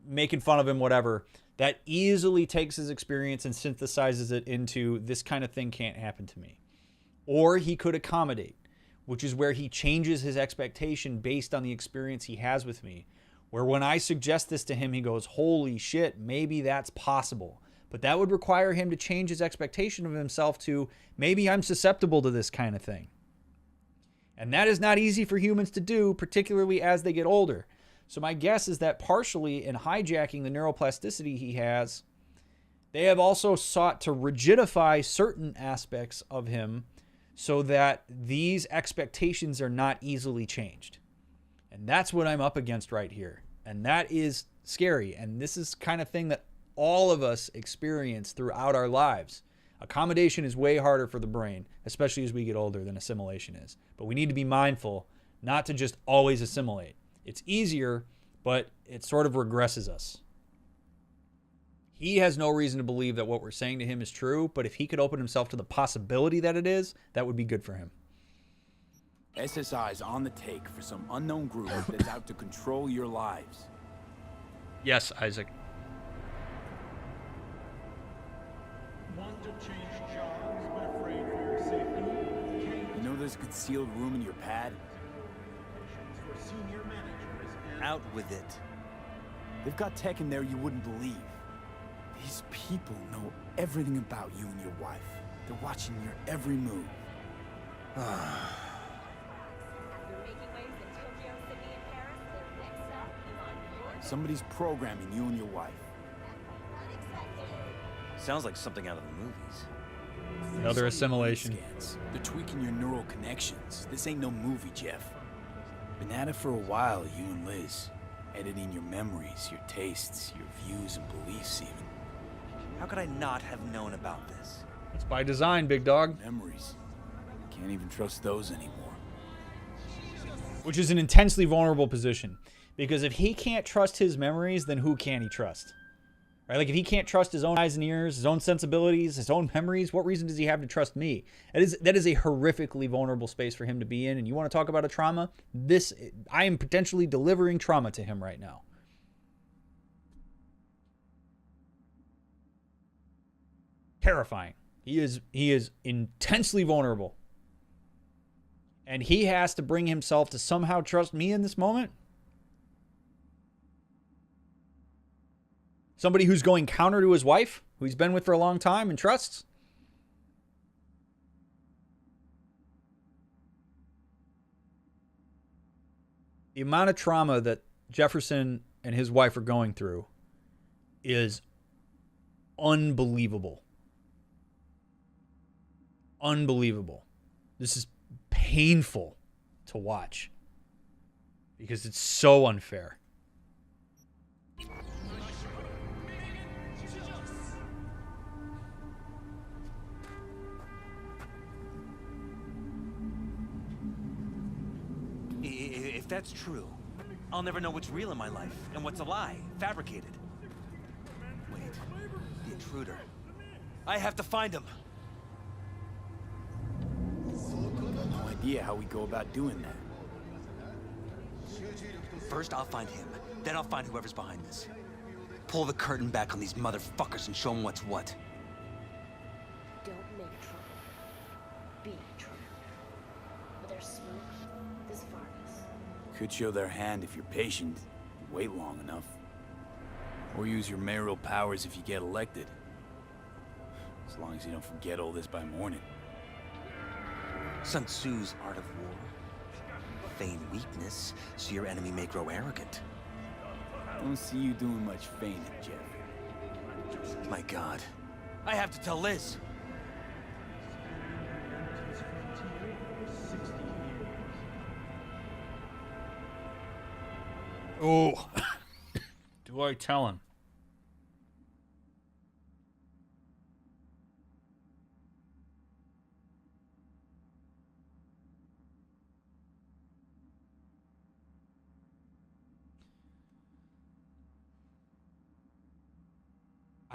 making fun of him, whatever, that easily takes his experience and synthesizes it into this kind of thing can't happen to me. Or he could accommodate, which is where he changes his expectation based on the experience he has with me. Where when I suggest this to him, he goes, holy shit, maybe that's possible. But that would require him to change his expectation of himself to maybe I'm susceptible to this kind of thing. And that is not easy for humans to do, particularly as they get older. So my guess is that partially in hijacking the neuroplasticity he has, they have also sought to rigidify certain aspects of him so that these expectations are not easily changed. And that's what I'm up against right here. And that is scary. And this is kind of thing that all of us experience throughout our lives. Accommodation is way harder for the brain, especially as we get older, than assimilation is. But we need to be mindful not to just always assimilate. It's easier, but it sort of regresses us. He has no reason to believe that what we're saying to him is true, but if he could open himself to the possibility that it is, that would be good for him. SSI's on the take for some unknown group that's out to control your lives. Yes, Isaac. Want to change jobs, but afraid for your safety? You know there's a concealed room in your pad? For senior managers and Out with it. They've got tech in there you wouldn't believe. These people know everything about you and your wife. They're watching your every move. You're making waves in Tokyo, Sydney, and Paris. The next stop is on your Somebody's programming you and your wife. Sounds like something out of the movies. Another assimilation. Scans. They're tweaking your neural connections. This ain't no movie, Jeff. Been at it for a while, you and Liz. Editing your memories, your tastes, your views and beliefs even. How could I not have known about this? It's by design, big dog. Memories. Can't even trust those anymore. Which is an intensely vulnerable position. Because if he can't trust his memories, then who can he trust? Right? Like, if he can't trust his own eyes and ears, his own sensibilities, his own memories, what reason does he have to trust me? That is a horrifically vulnerable space for him to be in. And you want to talk about a trauma? I am potentially delivering trauma to him right now. Terrifying. He is intensely vulnerable. And he has to bring himself to somehow trust me in this moment? Somebody who's going counter to his wife, who he's been with for a long time and trusts? The amount of trauma that Jefferson and his wife are going through is unbelievable. Unbelievable. This is painful to watch because it's so unfair. If that's true, I'll never know what's real in my life and what's a lie, fabricated. Wait, the intruder. I have to find him. No idea how we go about doing that. First, I'll find him. Then I'll find whoever's behind this. Pull the curtain back on these motherfuckers and show them what's what. Don't make trouble. Be trouble. Where there's smoke, there's fires. Could show their hand if you're patient, wait long enough. Or use your mayoral powers if you get elected. As long as you don't forget all this by morning. Sun Tzu's art of war. Feign weakness, so your enemy may grow arrogant. Don't see you doing much feigning, Jeff. My God. I have to tell Liz. Oh, do I tell him?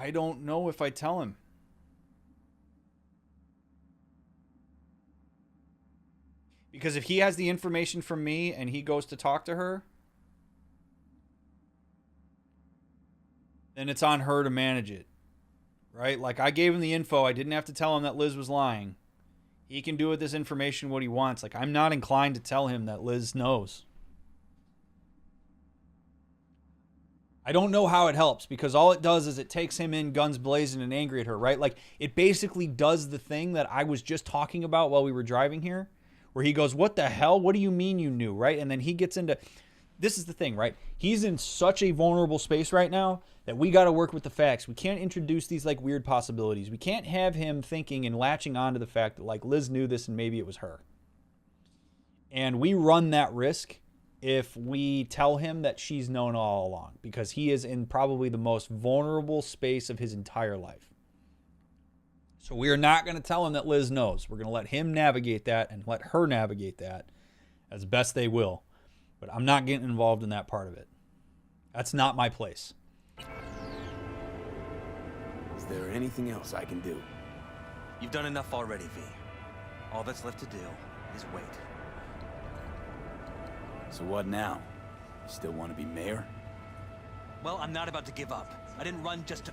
I don't know if I tell him. Because if he has the information from me and he goes to talk to her, then it's on her to manage it. Right? Like, I gave him the info. I didn't have to tell him that Liz was lying. He can do with this information what he wants. Like, I'm not inclined to tell him that Liz knows. I don't know how it helps, because all it does is it takes him in guns blazing and angry at her, right? Like, it basically does the thing that I was just talking about while we were driving here, where he goes, what the hell? What do you mean you knew, right? And then he gets into... This is the thing, right? He's in such a vulnerable space right now that we got to work with the facts. We can't introduce these, like, weird possibilities. We can't have him thinking and latching on to the fact that, like, Liz knew this and maybe it was her. And we run that risk if we tell him that she's known all along, because he is in probably the most vulnerable space of his entire life. So we are not going to tell him that Liz knows. We're going to let him navigate that and let her navigate that as best they will. But I'm not getting involved in that part of it. That's not my place. Is there anything else I can do? You've done enough already, V. All that's left to do is wait. So what now? You still want to be mayor? Well, I'm not about to give up. I didn't run just to...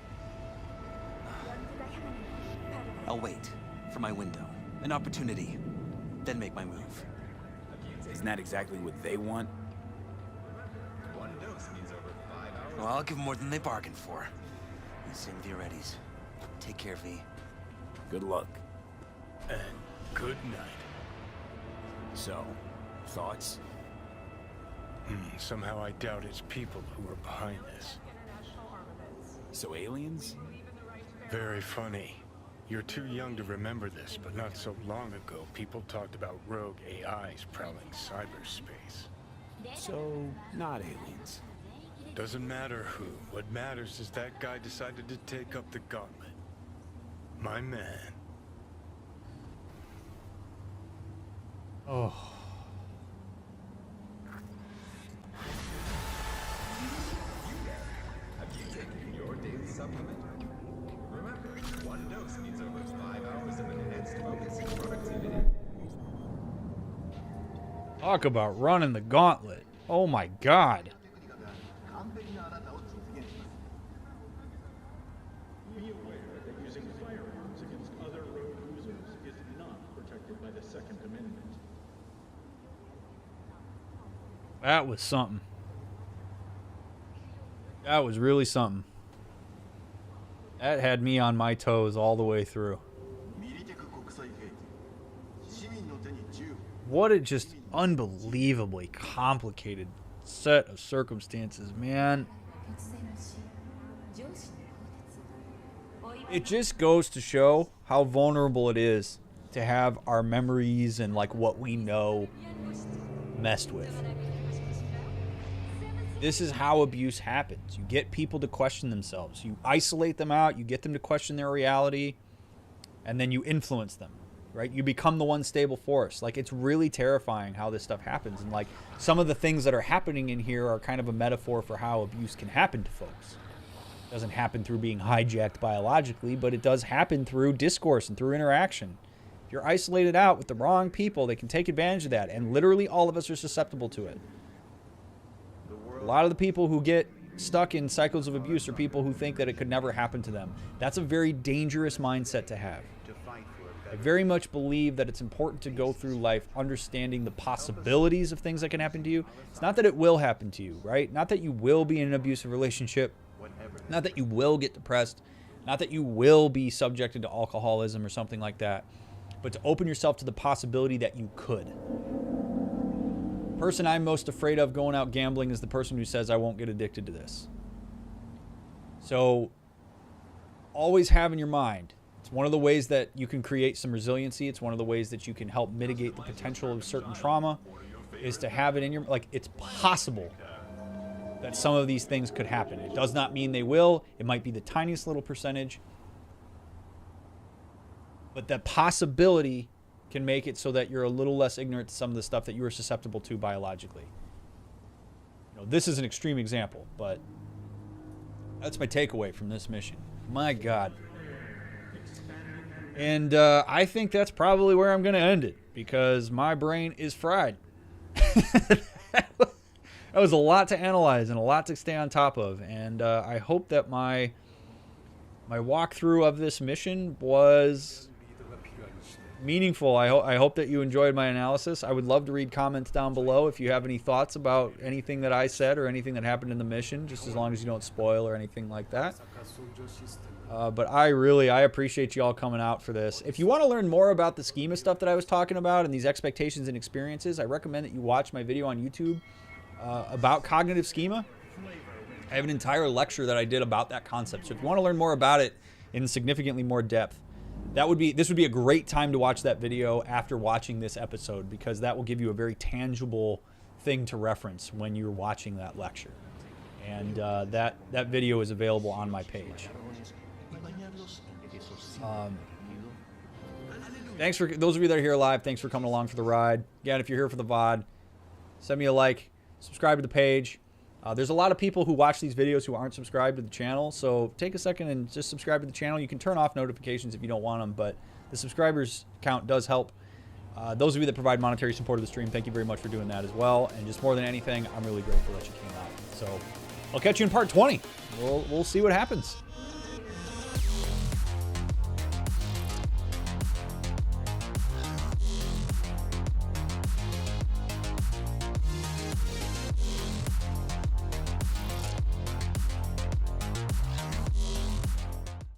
I'll wait for my window, an opportunity, then make my move. Isn't that exactly what they want? Well, I'll give them more than they bargained for. And same with your Eddies. Take care, V. Good luck. And good night. So, thoughts? Somehow I doubt it's people who are behind this. So aliens? Very funny. You're too young to remember this, but not so long ago, people talked about rogue AIs prowling cyberspace. So, not aliens. Doesn't matter who. What matters is that guy decided to take up the gauntlet. My man. Oh. Have you taken your daily supplement? Remember, one dose means almost 5 hours of enhanced focus and productivity. Talk about running the gauntlet. Oh my god. Be aware that using firearms against other road users is not protected by the Second Amendment. That was something. That was really something. That had me on my toes all the way through. What a just unbelievably complicated set of circumstances, man. It just goes to show how vulnerable it is to have our memories and like what we know messed with. This is how abuse happens. You get people to question themselves. You isolate them out, you get them to question their reality, and then you influence them, right? You become the one stable force. Like, it's really terrifying how this stuff happens. And like, some of the things that are happening in here are kind of a metaphor for how abuse can happen to folks. It doesn't happen through being hijacked biologically, but it does happen through discourse and through interaction. If you're isolated out with the wrong people, they can take advantage of that. And literally all of us are susceptible to it. A lot of the people who get stuck in cycles of abuse are people who think that it could never happen to them. That's a very dangerous mindset to have. I very much believe that it's important to go through life understanding the possibilities of things that can happen to you. It's not that it will happen to you, right? Not that you will be in an abusive relationship. Not that you will get depressed. Not that you will be subjected to alcoholism or something like that. But to open yourself to the possibility that you could. The person I'm most afraid of going out gambling is the person who says, I won't get addicted to this. So always have in your mind, it's one of the ways that you can create some resiliency. It's one of the ways that you can help mitigate the potential of certain trauma, is to have it in your, like, it's possible that some of these things could happen. It does not mean they will. It might be the tiniest little percentage. But that possibility can make it so that you're a little less ignorant to some of the stuff that you are susceptible to biologically. You know, this is an extreme example, but that's my takeaway from this mission. My God. And I think that's probably where I'm going to end it, because my brain is fried. That was a lot to analyze and a lot to stay on top of. And I hope that my walkthrough of this mission was meaningful. I hope that you enjoyed my analysis. I would love to read comments down below if you have any thoughts about anything that I said or anything that happened in the mission, just as long as you don't spoil or anything like that. But I appreciate you all coming out for this. If you want to learn more about the schema stuff that I was talking about and these expectations and experiences, I recommend that you watch my video on YouTube about cognitive schema. I have an entire lecture that I did about that concept. So if you want to learn more about it in significantly more depth, this would be a great time to watch that video after watching this episode, because that will give you a very tangible thing to reference when you're watching that lecture. And that video is available on my page. Thanks for those of you that are here live. Thanks for coming along for the ride. Again, if you're here for the VOD, send me a like, subscribe to the page. There's a lot of people who watch these videos who aren't subscribed to the channel, so take a second and just subscribe to the channel. You can turn off notifications if you don't want them, but the subscribers count does help. Those of you that provide monetary support of the stream, thank you very much for doing that as well. And just more than anything, I'm really grateful that you came out. So I'll catch you in part 20. We'll see what happens.